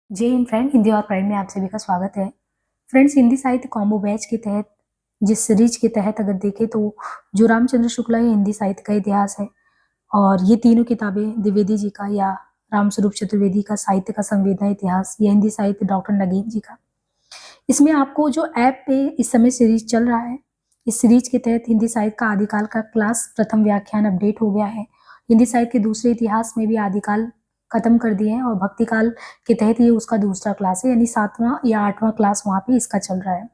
जय हिंद फ्रेंड, हिंदी और प्राइड में आप सभी का स्वागत है। फ्रेंड्स, हिंदी साहित्य कॉम्बो बैच के तहत जिस सीरीज के तहत अगर देखें तो जो रामचंद्र शुक्ला ये हिंदी साहित्य का इतिहास है और ये तीनों किताबें द्विवेदी जी का या रामस्वरूप चतुर्वेदी का साहित्य का संवेदना इतिहास या हिंदी साहित्य डॉक्टर नगीन जी का। इसमें आपको जो ऐप पे इस समय सीरीज चल रहा है, इस सीरीज के तहत हिंदी साहित्य का आदिकाल का क्लास प्रथम व्याख्यान अपडेट हो गया है। हिंदी साहित्य के दूसरे इतिहास में भी आदिकाल खत्म कर दिए हैं और भक्ति काल के तहत ये उसका दूसरा क्लास है, यानी 7वां या 8वां क्लास वहाँ पे इसका चल रहा है।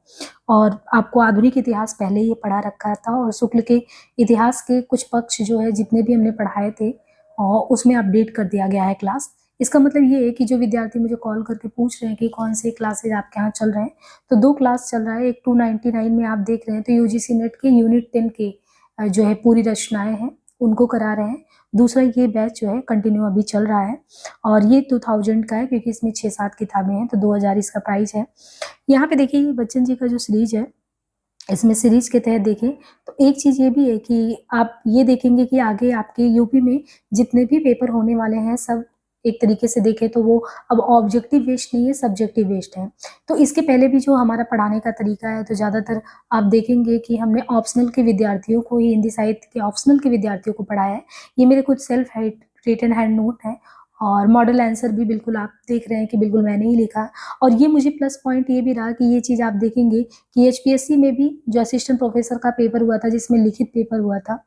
और आपको आधुनिक इतिहास पहले ये पढ़ा रखा था और शुक्ल के इतिहास के कुछ पक्ष जो है जितने भी हमने पढ़ाए थे और उसमें अपडेट कर दिया गया है क्लास। इसका मतलब ये है कि जो विद्यार्थी मुझे कॉल करके पूछ रहे हैं कि कौन से क्लासेज आपके यहाँ चल रहे हैं, तो 2 क्लास चल रहा है। एक 299 में आप देख रहे हैं तो यूजीसी नेट के यूनिट 10 के जो है पूरी रचनाएं हैं उनको करा रहे हैं। दूसरा ये बैच जो है कंटिन्यू अभी चल रहा है और ये 2000 का है क्योंकि इसमें 6-7 किताबें हैं तो 2000 इसका प्राइस है। यहाँ पे देखिए ये बच्चन जी का जो सीरीज है, इसमें सीरीज के तहत देखें तो एक चीज़ ये भी है कि आप ये देखेंगे कि आगे आपके यूपी में जितने भी पेपर होने वाले हैं सब एक तरीके से देखें तो वो अब ऑब्जेक्टिव बेस्ड नहीं है, सब्जेक्टिव बेस्ड है। तो इसके पहले भी जो हमारा पढ़ाने का तरीका है तो ज़्यादातर आप देखेंगे कि हमने ऑप्शनल के विद्यार्थियों को ही, हिंदी साहित्य के ऑप्शनल के विद्यार्थियों को पढ़ाया है। ये मेरे कुछ सेल्फ रिटन हैंड नोट है और मॉडल आंसर भी बिल्कुल आप देख रहे हैं कि बिल्कुल मैंने ही लिखा। और ये मुझे प्लस पॉइंट ये भी रहा कि ये चीज़ आप देखेंगे कि एचपीएससी में भी जो असिस्टेंट प्रोफेसर का पेपर हुआ था जिसमें लिखित पेपर हुआ था,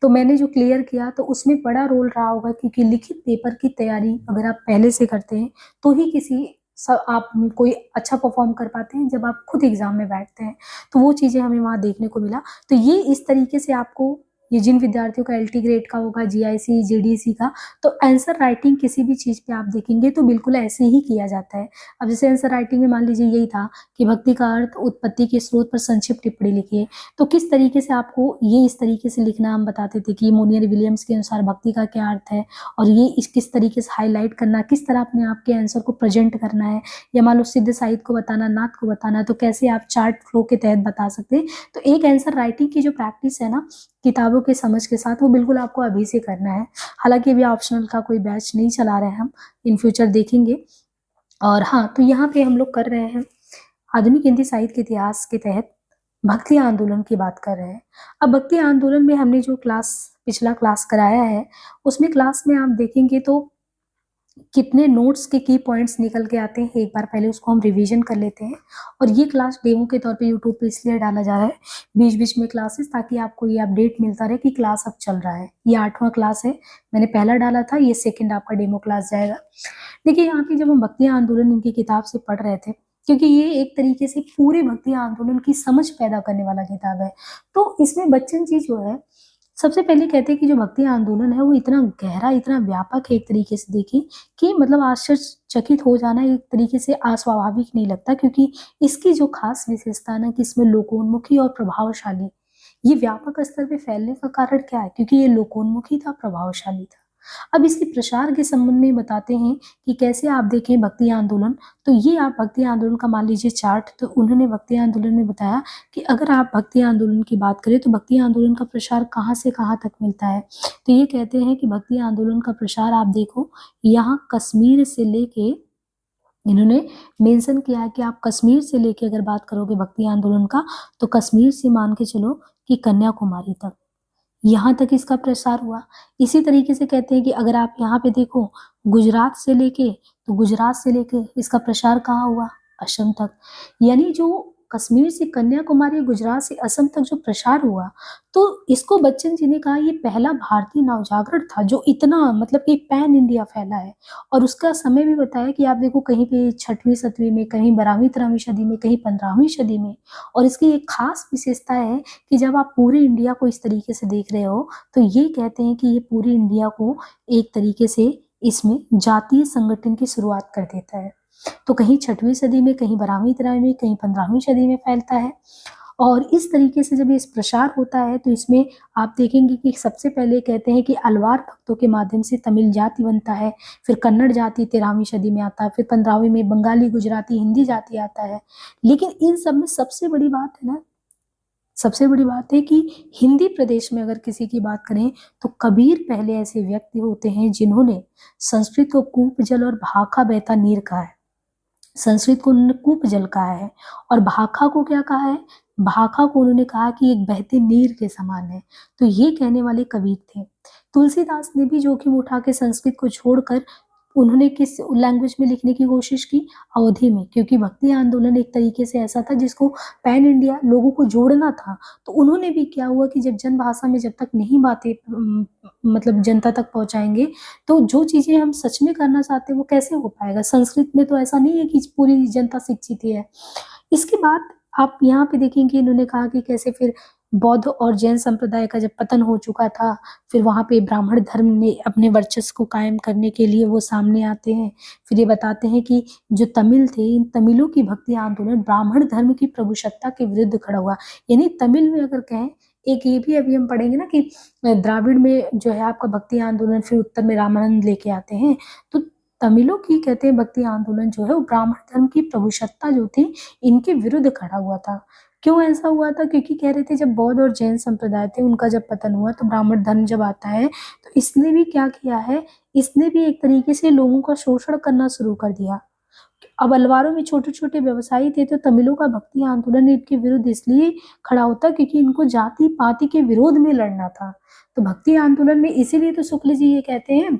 तो मैंने जो क्लियर किया तो उसमें बड़ा रोल रहा होगा क्योंकि लिखित पेपर की तैयारी अगर आप पहले से करते हैं तो ही आप कोई अच्छा परफॉर्म कर पाते हैं। जब आप खुद एग्जाम में बैठते हैं तो वो चीज़ें हमें वहाँ देखने को मिला। तो ये इस तरीके से आपको, ये जिन विद्यार्थियों का एलटी ग्रेड का होगा, जीआईसी जीडीसी का, तो आंसर राइटिंग किसी भी चीज़ पे आप देखेंगे तो बिल्कुल ऐसे ही किया जाता है। अब जैसे आंसर राइटिंग में मान लीजिए यही था कि भक्ति का अर्थ, उत्पत्ति के स्रोत पर संक्षिप्त टिप्पणी लिखिए, तो किस तरीके से आपको ये इस तरीके से लिखना हम बताते थे कि मोनियर विलियम्स के अनुसार भक्ति का क्या अर्थ है और ये किस तरीके से हाईलाइट करना, किस तरह अपने आप के आंसर को प्रेजेंट करना है, या मान लो सिद्ध साहित्य को बताना, नाथ को बताना, तो कैसे आप चार्ट फ्लो के तहत बता सकते हैं। तो एक आंसर राइटिंग की जो प्रैक्टिस है ना किताबों के समझ के साथ, वो बिल्कुल आपको अभी से करना है। हालांकि अभी ऑप्शनल का कोई बैच नहीं चला रहे हैं, हम इन फ्यूचर देखेंगे। और हाँ, तो यहाँ पे हम लोग कर रहे हैं आधुनिक हिंदी साहित्य के इतिहास के तहत भक्ति आंदोलन की बात कर रहे हैं। अब भक्ति आंदोलन में हमने जो पिछला क्लास कराया है उसमें क्लास में आप देखेंगे तो कितने नोट्स के की पॉइंट्स निकल के आते हैं, एक बार पहले उसको हम रिवीजन कर लेते हैं। और ये क्लास डेमो के तौर पे यूट्यूब पे इसलिए डाला जा रहा है बीच बीच में क्लासेस, ताकि आपको ये अपडेट मिलता रहे कि क्लास अब चल रहा है। ये 8वां क्लास है, मैंने पहला डाला था, ये सेकंड आपका डेमो क्लास जाएगा। देखिए यहाँ पे जब हम भक्ति आंदोलन इनकी किताब से पढ़ रहे थे, क्योंकि ये एक तरीके से पूरे भक्ति आंदोलन की समझ पैदा करने वाला किताब है, तो इसमें बच्चन जी जो है सबसे पहले कहते हैं कि जो भक्ति आंदोलन है वो इतना गहरा, इतना व्यापक है एक तरीके से देखें कि मतलब आश्चर्यचकित हो जाना एक तरीके से अस्वाभाविक नहीं लगता, क्योंकि इसकी जो खास विशेषता ना कि इसमें लोकोन्मुखी और प्रभावशाली, ये व्यापक स्तर पे फैलने का कारण क्या है, क्योंकि ये लोकोन्मुखी था, प्रभावशाली था। अब इसके प्रसार के संबंध में बताते हैं कि कैसे आप देखें भक्ति आंदोलन, तो ये आप भक्ति आंदोलन का मान लीजिए चार्ट, तो उन्होंने भक्ति आंदोलन में बताया कि अगर आप भक्ति आंदोलन की बात करें तो भक्ति आंदोलन का प्रसार कहाँ से कहाँ तक मिलता है। तो ये कहते हैं कि भक्ति आंदोलन का प्रसार आप देखो यहाँ कश्मीर से लेके, इन्होंने मेंशन किया है कि आप कश्मीर से लेके अगर बात करोगे भक्ति आंदोलन का, तो कश्मीर से मान के चलो कि कन्याकुमारी तक, यहाँ तक इसका प्रसार हुआ। इसी तरीके से कहते हैं कि अगर आप यहाँ पे देखो गुजरात से लेके, तो गुजरात से लेके इसका प्रसार कहाँ हुआ, असम तक। यानी जो कश्मीर से कन्याकुमारी, गुजरात से असम तक जो प्रसार हुआ, तो इसको बच्चन जी ने कहा ये पहला भारतीय नवजागरण था जो इतना मतलब कि पैन इंडिया फैला है। और उसका समय भी बताया कि आप देखो कहीं पे 6वीं 7वीं में, कहीं 12वीं 13वीं सदी में, कहीं 15वीं सदी में। और इसकी एक खास विशेषता है कि जब आप पूरे इंडिया को इस तरीके से देख रहे हो तो ये कहते हैं कि ये पूरे इंडिया को एक तरीके से इसमें जातीय संगठन की शुरुआत कर देता है। तो कहीं 6वीं सदी में, कहीं 12वीं 13वीं में, कहीं 15वीं सदी में फैलता है। और इस तरीके से जब इस प्रसार होता है तो इसमें आप देखेंगे कि सबसे पहले कहते हैं कि अलवार भक्तों के माध्यम से तमिल जाति बनता है, फिर कन्नड़ जाति 13वीं सदी में आता है, फिर 15वीं में बंगाली, गुजराती, हिंदी जाति आता है। लेकिन इन सब में सबसे बड़ी बात है ना, सबसे बड़ी बात है कि हिंदी प्रदेश में अगर किसी की बात करें तो कबीर पहले ऐसे व्यक्ति होते हैं जिन्होंने संस्कृत को कूप जल और भाखा बहता नीर कहा है। संस्कृत को उन्होंने कूपजल कहा है और भाखा को क्या कहा है? भाखा को उन्होंने कहा कि एक बहते नीर के समान है। तो ये कहने वाले कवि थे। तुलसीदास ने भी जोखिम उठा के संस्कृत को छोड़कर उन्होंने किस लैंग्वेज में लिखने की कोशिश की? अवधी में, क्योंकि भक्ति आंदोलन एक तरीके से ऐसा था जिसको पैन इंडिया लोगों को जोड़ना था। तो उन्होंने भी क्या हुआ कि जब जन भाषा में जब तक नहीं बातें मतलब जनता तक पहुंचाएंगे तो जो चीजें हम सच में करना चाहते हैं वो कैसे हो पाएगा? संस्कृत में तो ऐसा नहीं है कि पूरी जनता शिक्षित ही है। इसके बाद आप यहाँ पे देखेंगे इन्होंने कहा कि कैसे फिर बौद्ध और जैन संप्रदाय का जब पतन हो चुका था, फिर वहाँ पे ब्राह्मण धर्म ने अपने वर्चस्व को कायम करने के लिए वो सामने आते हैं। फिर ये बताते हैं कि जो तमिल थे, इन तमिलों की भक्ति आंदोलन ब्राह्मण धर्म की प्रभुसत्ता के विरुद्ध खड़ा हुआ। यानी तमिल में अगर कहें, एक ये भी अभी हम पढ़ेंगे ना कि द्राविड़ में जो है आपका भक्ति आंदोलन, फिर उत्तर में रामानंद लेके आते हैं। तो तमिलों की कहते हैं भक्ति आंदोलन जो है वो ब्राह्मण धर्म की प्रभुसत्ता जो थी इनके विरुद्ध खड़ा हुआ था। क्यों ऐसा हुआ था? क्योंकि कह रहे थे जब बौद्ध और जैन संप्रदाय थे उनका जब पतन हुआ तो ब्राह्मण धर्म जब आता है तो इसने भी क्या किया है, इसने भी एक तरीके से लोगों का शोषण करना शुरू कर दिया। अब अलवारों में छोटे छोटे व्यवसायी थे तो तमिलों का भक्ति आंदोलन इनके विरुद्ध इसलिए खड़ा होता क्योंकि इनको जाति पाति के विरोध में लड़ना था। तो भक्ति आंदोलन में इसीलिए तो शुक्ल जी ये कहते हैं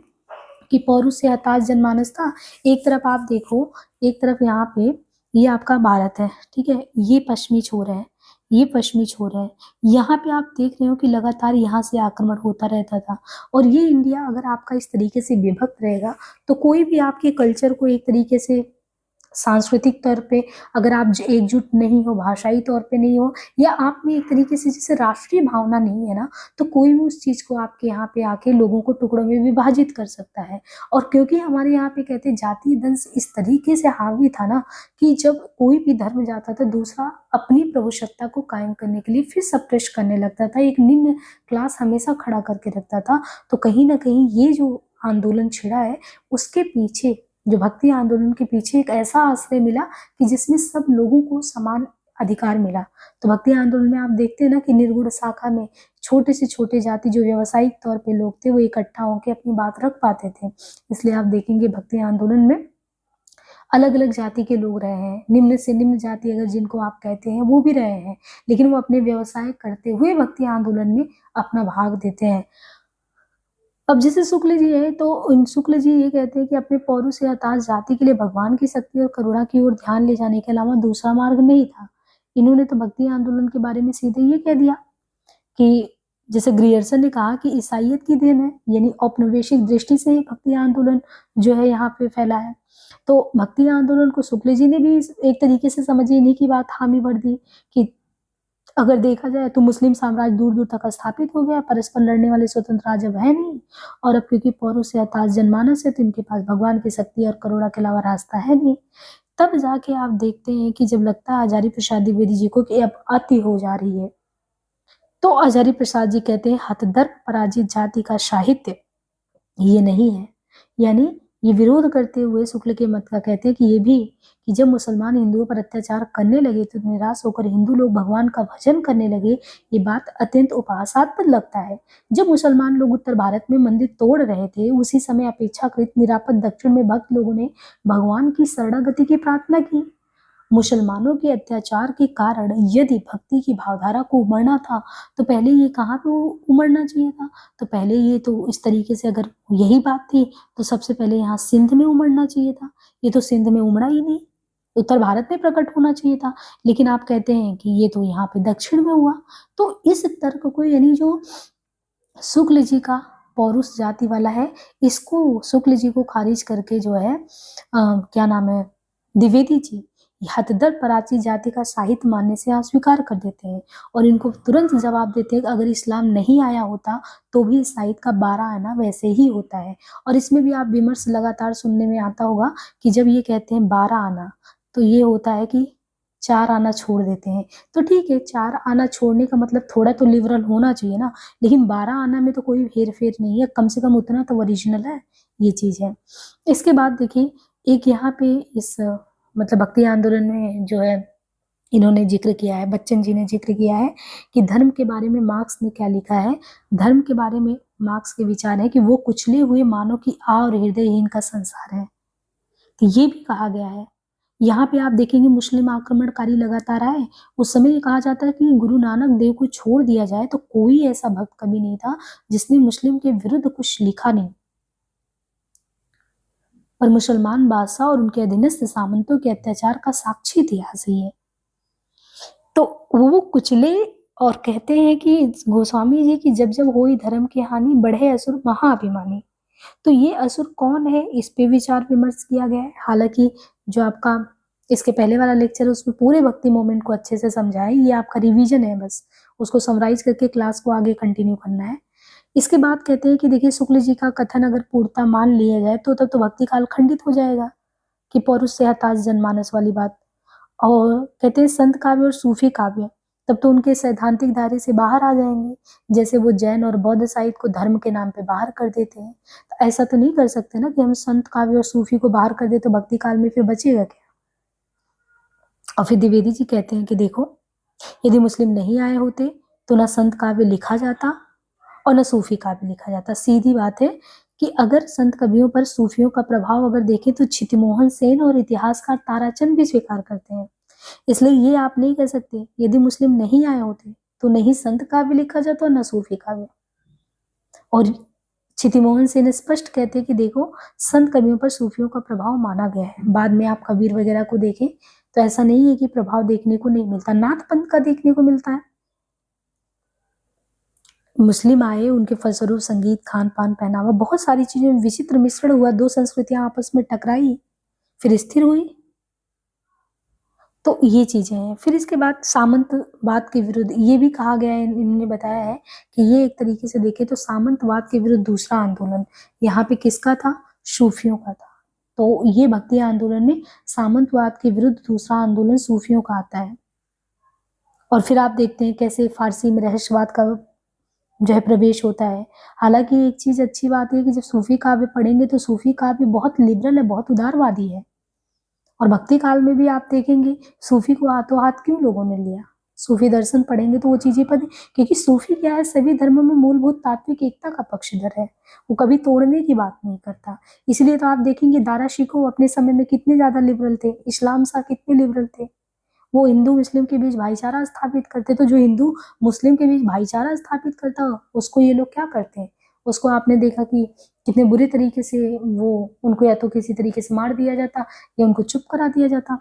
कि पौरुष से हताश जनमानस था। एक तरफ आप देखो, एक तरफ यहाँ पे ये आपका भारत है, ठीक है, ये पश्चिमी छोर है, ये पश्चिमी छोर है। यहाँ पे आप देख रहे हो कि लगातार यहाँ से आक्रमण होता रहता था। और ये इंडिया अगर आपका इस तरीके से विभक्त रहेगा तो कोई भी आपके कल्चर को एक तरीके से सांस्कृतिक तौर पे अगर आप एकजुट नहीं हो, भाषाई तौर पे नहीं हो, या आप में एक तरीके से जैसे राष्ट्रीय भावना नहीं है ना, तो कोई भी उस चीज को आपके यहाँ पे आके लोगों को टुकड़ों में विभाजित कर सकता है। और क्योंकि हमारे यहाँ पे कहते हैं जातीय दंश इस तरीके से हावी था ना कि जब कोई भी धर्म जाता था दूसरा अपनी प्रभुसत्ता को कायम करने के लिए फिर सप्रेश करने लगता था, एक निम्न क्लास हमेशा खड़ा करके रखता था। तो कहीं ना कहीं ये जो आंदोलन छिड़ा है उसके पीछे, जो भक्ति आंदोलन के पीछे एक ऐसा आश्रय मिला कि जिसमें सब लोगों को समान अधिकार मिला। तो भक्ति आंदोलन में आप देखते हैं ना कि निर्गुण शाखा में छोटे से छोटे जाति जो व्यावसायिक तौर पे लोग थे वो इकट्ठा होकर अपनी बात रख पाते थे। इसलिए आप देखेंगे भक्ति आंदोलन में अलग अलग जाति के लोग रहे हैं, निम्न से निम्न जाति अगर जिनको आप कहते हैं वो भी रहे हैं, लेकिन वो अपने व्यवसाय करते हुए भक्ति आंदोलन में अपना भाग देते हैं। अब जैसे शुक्ल जी है तो शुक्ल जी ये कहते हैं कि अपने पौरुष से हताश जाति के लिए भगवान की शक्ति और करुणा की ओर ध्यान ले जाने के अलावा दूसरा मार्ग नहीं था। इन्होंने तो भक्ति आंदोलन के बारे में सीधे ये कह दिया कि जैसे ग्रियर्सन ने कहा कि ईसाइयत की देन है, यानी औपनिवेशिक दृष्टि से ही भक्ति आंदोलन जो है यहाँ पे फैला है। तो भक्ति आंदोलन को शुक्ल जी ने भी एक तरीके से समझिए इन्हीं की बात हामी भर दी कि अगर देखा जाए तो मुस्लिम साम्राज्य दूर दूर तक स्थापित हो गया, परस्पर लड़ने वाले स्वतंत्र राजा है नहीं, और अब क्योंकि पौरुष से हताश जनमानस है तो इनके पास भगवान की शक्ति और करुणा के अलावा रास्ता है नहीं। तब जाके आप देखते हैं कि जब लगता है हजारी प्रसाद द्विवेदी जी को कि अब अति हो जा रही है, तो हजारी प्रसाद जी कहते हैं हतदर्प पराजित जाति का साहित्य ये नहीं है। यानी ये विरोध करते हुए शुक्ल के मत का कहते हैं कि ये भी कि जब मुसलमान हिंदुओं पर अत्याचार करने लगे तो निराश होकर हिंदू लोग भगवान का भजन करने लगे, ये बात अत्यंत उपहासास्पद लगता है। जब मुसलमान लोग उत्तर भारत में मंदिर तोड़ रहे थे उसी समय अपेक्षाकृत निरापद दक्षिण में भक्त लोगों ने भगवान की शरणागति की प्रार्थना की। मुसलमानों के अत्याचार के कारण यदि भक्ति की भावधारा को उमड़ना था तो पहले ये कहाँ पे उमड़ना चाहिए था? तो पहले ये तो इस तरीके से अगर यही बात थी तो सबसे पहले यहाँ सिंध में उमड़ना चाहिए था। ये तो सिंध में उमड़ा ही नहीं, उत्तर भारत में प्रकट होना चाहिए था, लेकिन आप कहते हैं कि ये तो यहाँ पे दक्षिण में हुआ। तो इस तर्क को, यानी जो शुक्ल जी का पौरुष जाति वाला है, इसको शुक्ल जी को खारिज करके जो है क्या नाम है, द्विवेदी जी हतदर पराची जाति का साहित्य मानने से अस्वीकार कर देते हैं और इनको तुरंत जवाब देते हैं कि अगर इस्लाम नहीं आया होता तो भी इस साहित्य का 12 आना वैसे ही होता है। और इसमें भी आप विमर्श लगातार सुनने में आता होगा कि जब ये कहते हैं 12 आना तो ये होता है कि 4 आना छोड़ देते हैं। तो ठीक है, 4 आना छोड़ने का मतलब थोड़ा तो लिबरल होना चाहिए ना, लेकिन 12 आना में तो कोई हेर फेर नहीं है, कम से कम उतना तो ओरिजिनल है, ये चीज है। इसके बाद देखिए एक यहाँ पे इस मतलब भक्ति आंदोलन में जो है इन्होंने जिक्र किया है, बच्चन जी ने जिक्र किया है कि धर्म के बारे में मार्क्स ने क्या लिखा है। धर्म के बारे में मार्क्स के विचार है कि वो कुचले हुए मानव की आ और हृदयहीन का संसार है। तो ये भी कहा गया है यहाँ पे आप देखेंगे मुस्लिम आक्रमणकारी लगातार आए। उस समय ये कहा जाता है कि गुरु नानक देव को छोड़ दिया जाए तो कोई ऐसा भक्त कभी नहीं था जिसने मुस्लिम के विरुद्ध कुछ लिखा नहीं। पर मुसलमान बादशाह और उनके अधीनस्थ सामंतों के अत्याचार का साक्षी इतिहास है ये। तो वो कुचले और कहते हैं कि गोस्वामी जी की जब जब होई धर्म की हानि बढ़े असुर महाअभिमानी। तो ये असुर कौन है, इस पे विचार विमर्श किया गया है। हालांकि जो आपका इसके पहले वाला लेक्चर है उसमें पूरे भक्ति मोमेंट को अच्छे से समझाया है, ये आपका रिवीजन है, बस उसको समराइज करके क्लास को आगे कंटिन्यू करना है। इसके बाद कहते हैं कि देखिए शुक्ल जी का कथन अगर पूर्णता मान लिया जाए तो तब तो भक्ति काल खंडित हो जाएगा, कि पौरुष से हताश जनमानस वाली बात। और कहते हैं संत काव्य और सूफी काव्य तब तो उनके सैद्धांतिक दायरे से बाहर आ जाएंगे, जैसे वो जैन और बौद्ध साहित्य को धर्म के नाम पे बाहर कर देते हैं। तो ऐसा तो नहीं कर सकते ना कि हम संत काव्य और सूफी को बाहर कर दे तो भक्ति काल में फिर बचेगा क्या। और फिर द्विवेदी जी कहते हैं कि देखो, यदि मुस्लिम नहीं आए होते तो ना संत काव्य लिखा जाता और न सूफी काव्य लिखा जाता। सीधी बात है कि अगर संत कवियों पर सूफियों का प्रभाव अगर देखें तो छितिमोहन सेन और इतिहासकार ताराचंद भी स्वीकार करते हैं। इसलिए ये आप नहीं कह सकते यदि मुस्लिम नहीं आए होते तो नहीं संत काव्य लिखा जाता और न सूफी काव्य। और छितिमोहन सेन स्पष्ट कहते हैं कि देखो संत कवियों पर सूफियों का प्रभाव माना गया है। बाद में आप कबीर वगैरह को देखें तो ऐसा नहीं है कि प्रभाव देखने को नहीं मिलता, नाथ पंथ का देखने को मिलता है। मुस्लिम आए, उनके फलस्वरूप संगीत, खान पान, पहनावा, बहुत सारी चीजें विचित्र मिश्रण हुआ, दो संस्कृतियां आपस में टकराई फिर स्थिर हुई। तो ये चीजें हैं। फिर इसके बाद सामंतवाद के विरुद्ध ये भी कहा गया है, इन्होंने बताया है कि ये एक तरीके से देखें तो सामंतवाद के विरुद्ध दूसरा आंदोलन यहाँ पे किसका था, सूफियों का था। तो ये भक्ति आंदोलन में सामंतवाद के विरुद्ध दूसरा आंदोलन सूफियों का आता है। और फिर आप देखते हैं कैसे फारसी में रहस्यवाद का जो है प्रवेश होता है। हालांकि एक चीज अच्छी बात है कि जब सूफी काव्य पढ़ेंगे तो सूफी काव्य बहुत लिबरल है, बहुत उदारवादी है। और भक्ति काल में भी आप देखेंगे सूफी को हाथों हाथ क्यों लोगों ने लिया। सूफी दर्शन पढ़ेंगे तो वो चीजें पढ़े, क्योंकि सूफी क्या है, सभी धर्मों में मूलभूत तात्विक एकता का पक्षधर है, वो कभी तोड़ने की बात नहीं करता। इसलिए तो आप देखेंगे दारा शिकोह अपने समय में कितने ज्यादा लिबरल थे, इस्लाम शाह कितने लिबरल थे। वो हिंदू मुस्लिम के बीच भाईचारा स्थापित करते। तो जो हिंदू मुस्लिम के बीच भाईचारा स्थापित करता उसको ये लोग क्या करते हैं, उसको आपने देखा कि कितने बुरे तरीके से वो उनको या तो किसी तरीके से मार दिया जाता या उनको चुप करा दिया जाता।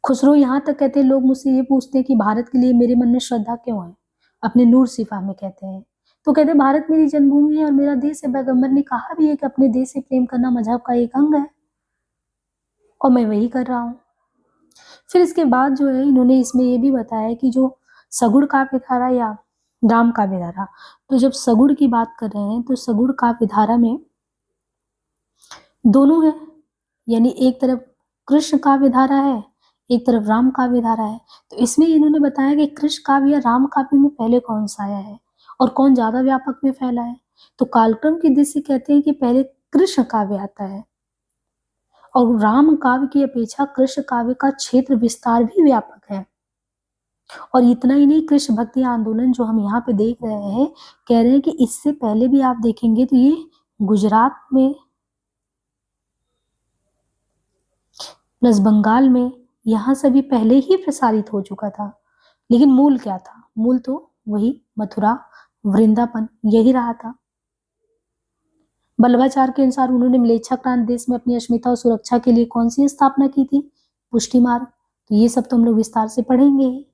खुसरो यहाँ तक कहते हैं, लोग मुझसे ये पूछते हैं कि भारत के लिए मेरे मन में श्रद्धा क्यों है, अपने नूर सिफा में कहते हैं। तो कहते हैं भारत मेरी जन्मभूमि है और मेरा देश है। पैगंबर ने कहा भी है कि अपने देश से प्रेम करना मजहब का एक अंग है और मैं वही कर रहा हूँ। फिर इसके बाद जो है इन्होंने इसमें ये भी बताया कि जो सगुड़ काव्य धारा या राम काव्य धारा, तो जब सगुड़ की बात कर रहे हैं तो सगुड़ काव्य धारा में दोनों है, यानी एक तरफ कृष्ण काव्य धारा है, एक तरफ राम काव्य धारा है। तो इसमें इन्होंने बताया कि कृष्ण काव्य या राम काव्य में पहले कौन सा आया है और कौन ज्यादा व्यापक में फैला है। तो कालक्रम की दृष्टि से कहते हैं कि पहले कृष्ण काव्य आता है और राम काव्य की अपेक्षा कृष्ण काव्य का क्षेत्र विस्तार भी व्यापक है। और इतना ही नहीं, कृष्ण भक्ति आंदोलन जो हम यहाँ पे देख रहे हैं, कह रहे हैं कि इससे पहले भी आप देखेंगे तो ये गुजरात में प्लस बंगाल में यहाँ से भी पहले ही प्रसारित हो चुका था। लेकिन मूल क्या था, मूल तो वही मथुरा वृंदावन यही रहा था। बल्लभाचार्य के अनुसार उन्होंने म्लेच्छाक्रांत देश में अपनी अस्मिता और सुरक्षा के लिए कौन सी स्थापना की थी, पुष्टि मार्ग। तो ये सब तो हम लोग विस्तार से पढ़ेंगे ही।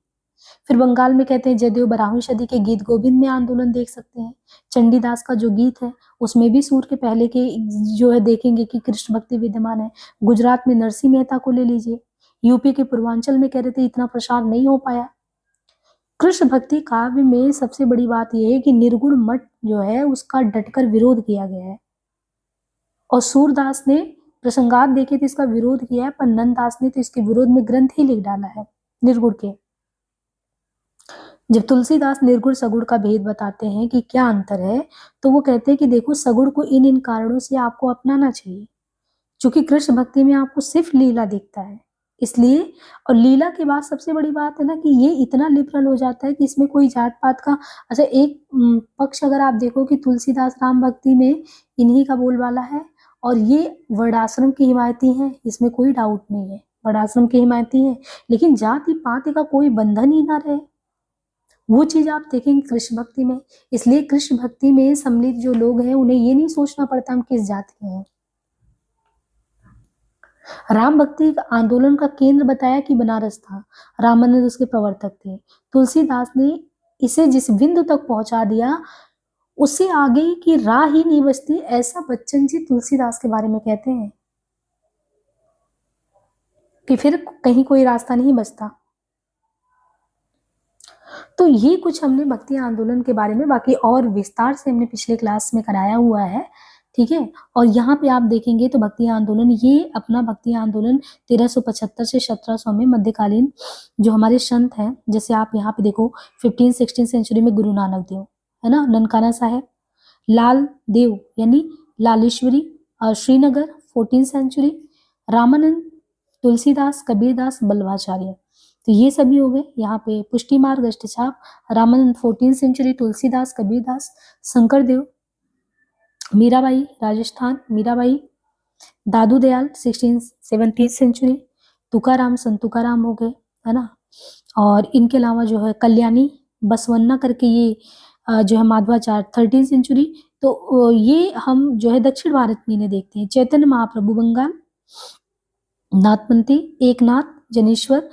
फिर बंगाल में कहते हैं जदयू 12वीं सदी के गीत गोविंद में आंदोलन देख सकते हैं। चंडीदास का जो गीत है उसमें भी सूर के पहले के जो है देखेंगे कि कृष्ण भक्ति विद्यमान है। गुजरात में नरसिंह मेहता को ले लीजिए। यूपी के पूर्वांचल में कह रहे थे इतना प्रसार नहीं हो पाया। कृष्ण भक्ति काव्य में सबसे बड़ी बात यह है कि निर्गुण मठ जो है उसका डटकर विरोध किया गया है और सूरदास ने प्रसंगात देखे तो इसका विरोध किया है, पर नंददास ने तो इसके विरोध में ग्रंथ ही लिख डाला है निर्गुण के। जब तुलसीदास निर्गुण सगुण का भेद बताते हैं कि क्या अंतर है, तो वो कहते हैं कि देखो सगुण को इन इन कारणों से आपको अपनाना चाहिए, क्योंकि कृष्ण भक्ति में आपको सिर्फ लीला दिखता है इसलिए। और लीला के बाद सबसे बड़ी बात है ना कि ये इतना लिबरल हो जाता है कि इसमें कोई जात पात का, अच्छा एक पक्ष अगर आप देखो कि तुलसीदास राम भक्ति में इन्हीं का बोलबाला है और ये वर्णाश्रम की हिमायती हैं, इसमें कोई डाउट नहीं है, वर्णाश्रम की हिमायती हैं, लेकिन जाति पाति का कोई बंधन ही ना रहे, वो चीज आप देखेंगे कृष्ण भक्ति में। इसलिए कृष्ण भक्ति में सम्मिलित जो लोग हैं उन्हें ये नहीं सोचना पड़ता हम किस जाति के हैं। राम भक्ति आंदोलन का केंद्र बताया कि बनारस था, रामानंद उसके प्रवर्तक थे। तुलसीदास ने इसे जिस बिंदु तक पहुंचा दिया उससे आगे की राह ही नहीं बचती, ऐसा बच्चन जी तुलसीदास के बारे में कहते हैं कि फिर कहीं कोई रास्ता नहीं बचता। तो ये कुछ हमने भक्ति आंदोलन के बारे में, बाकी और विस्तार से हमने पिछले क्लास में कराया हुआ है, ठीक है। और यहाँ पे आप देखेंगे तो भक्ति आंदोलन, ये अपना भक्ति आंदोलन 1375 से 1700 में मध्यकालीन जो हमारे संत हैं, जैसे आप यहाँ पे देखो 15-16 सेंचुरी में गुरु नानक देव है ना, ननकाना साहेब, लाल देव यानी लालेश्वरी श्रीनगर 14 सेंचुरी, रामानंद, तुलसीदास, कबीरदास, बल्लभाचार्य, तो ये सभी हो गए। यहाँ पे पुष्टि मार्ग, अष्टछाप, रामानंद 14 सेंचुरी, तुलसीदास, कबीरदास, शंकर देव, मीराबाई राजस्थान, मीराबाई, दादू दयाल 17 सेंचुरी, तुकाराम, संत तुकाराम हो गए, है ना। और इनके अलावा जो है कल्याणी बसवन्ना करके ये जो है माधवाचार्य 13 सेंचुरी। तो ये हम जो है दक्षिण भारत में इन्हें देखते हैं। चैतन्य महाप्रभु बंगाल, नाथपंथी एकनाथ जनेश्वर,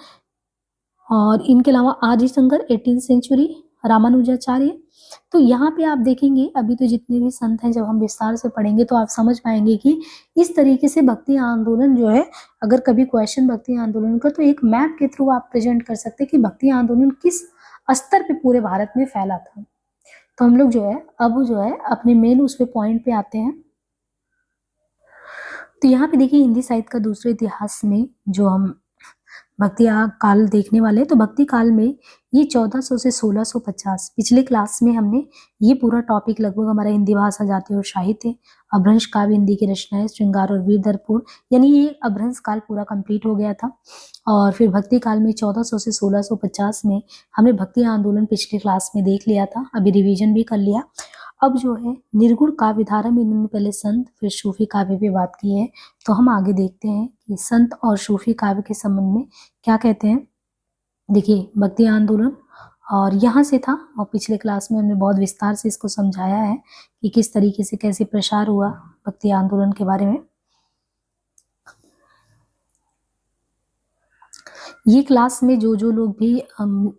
और इनके अलावा आदिशंकर 18 सेंचुरी, रामानुजाचार्य। तो यहाँ पे आप देखेंगे अभी तो जितने भी संत हैं जब हम विस्तार से पढ़ेंगे तो आप समझ पाएंगे कि इस तरीके से भक्ति आंदोलन जो है, अगर कभी क्वेश्चन भक्ति आंदोलन का, तो एक मैप के थ्रू आप प्रेजेंट कर सकते हैं कि भक्ति आंदोलन किस स्तर पे पूरे भारत में फैला था। तो हम लोग जो है अब जो है अपने मेन उस पे पॉइंट पे आते हैं। तो यहाँ पे देखिए हिंदी साहित्य का दूसरे इतिहास में जो हम भक्ति काल देखने वाले, तो भक्ति काल में ये 1400 से 1650, पिछले क्लास में हमने ये पूरा टॉपिक लगभग हमारा हिंदी भाषा जाति और साहित्य, अभ्रंश काव्य हिंदी की रचनाएं, श्रृंगार और वीर दर्पूर, यानी ये अभ्रंश काल पूरा कंप्लीट हो गया था। और फिर भक्ति काल में 1400 से 1650 में हमने भक्ति आंदोलन पिछले क्लास में देख लिया था, अभी रिवीजन भी कर लिया। अब जो है निर्गुण काव्य धारा में इन्होंने पहले संत फिर सूफी काव्य पे बात की है, तो हम आगे देखते हैं कि संत और सूफी काव्य के संबंध में क्या कहते हैं। देखिए भक्ति आंदोलन और यहाँ से था, और पिछले क्लास में हमने बहुत विस्तार से इसको समझाया है कि किस तरीके से कैसे प्रसार हुआ भक्ति आंदोलन के बारे में। ये क्लास में जो जो लोग भी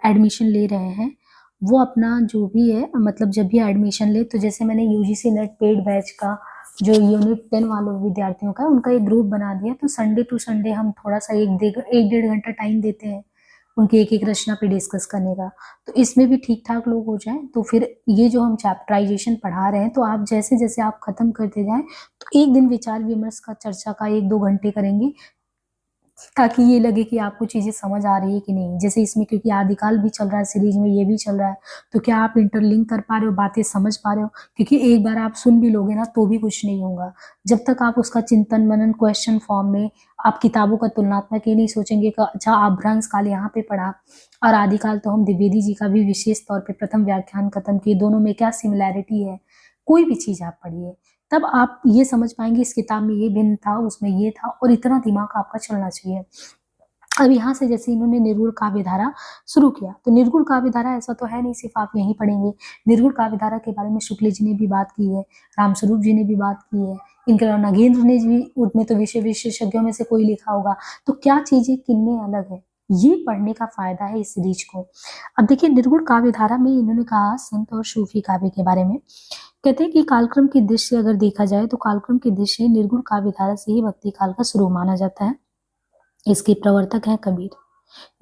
एडमिशन ले रहे हैं वो अपना जो भी है, मतलब जब भी एडमिशन ले, तो जैसे मैंने यूजीसी नेट पेड बैच का जो यूनिट 10 वालों विद्यार्थियों का उनका एक ग्रुप बना दिया, तो संडे टू संडे हम थोड़ा सा एक डेढ़ घंटा टाइम देते हैं उनकी एक एक रचना पे डिस्कस करने का। तो इसमें भी ठीक ठाक लोग हो जाएं, तो फिर ये जो हम चैप्टराइजेशन पढ़ा रहे हैं, तो आप जैसे जैसे आप खत्म करते जाएं तो एक दिन विचार विमर्श का चर्चा का 1-2 घंटे करेंगे, ताकि ये लगे कि आपको चीजें समझ आ रही है कि नहीं। जैसे इसमें क्योंकि आदिकाल भी चल रहा है सीरीज में, ये भी चल रहा है, तो क्या आप इंटरलिंक कर पा रहे हो, बातें समझ पा रहे हो? क्योंकि एक बार आप सुन भी लोगे ना तो भी कुछ नहीं होगा, जब तक आप उसका चिंतन मनन क्वेश्चन फॉर्म में आप किताबों का तुलनात्मक ये नहीं सोचेंगे कि अच्छा अभ्रंश काल यहाँ पे पढ़ा और आदिकाल तो हम द्विवेदी जी का भी विशेष तौर पर प्रथम व्याख्यान खत्म किए, दोनों में क्या सिमिलैरिटी है, कोई भी चीज आप पढ़िए तब आप ये समझ पाएंगे इस किताब में ये भिन्न था, उसमें ये था, और इतना दिमाग आपका चलना चाहिए। अब यहाँ से जैसे इन्होंने निर्गुण काव्य धारा शुरू किया, तो निर्गुण काव्य धारा ऐसा तो है नहीं सिर्फ आप यहीं पढ़ेंगे, निर्गुण काव्य धारा के बारे में शुक्ल जी ने भी बात की है, रामस्वरूप जी ने भी बात की है, इनके अलावा नगेंद्र ने भी, उनमें तो विषय विशेषज्ञों में से कोई लिखा होगा। तो क्या चीजें किनमें अलग है, ये पढ़ने का फायदा है इस सीरीज को। अब देखिए निर्गुण काव्य धारा में इन्होंने कहा संत और सूफी काव्य के बारे में, कहते हैं कि कालक्रम की दृष्टि से अगर देखा जाए तो कालक्रम की दृष्टि से निर्गुण काव्य धारा से ही भक्ति काल का शुरू माना जाता है। इसके प्रवर्तक हैं कबीर।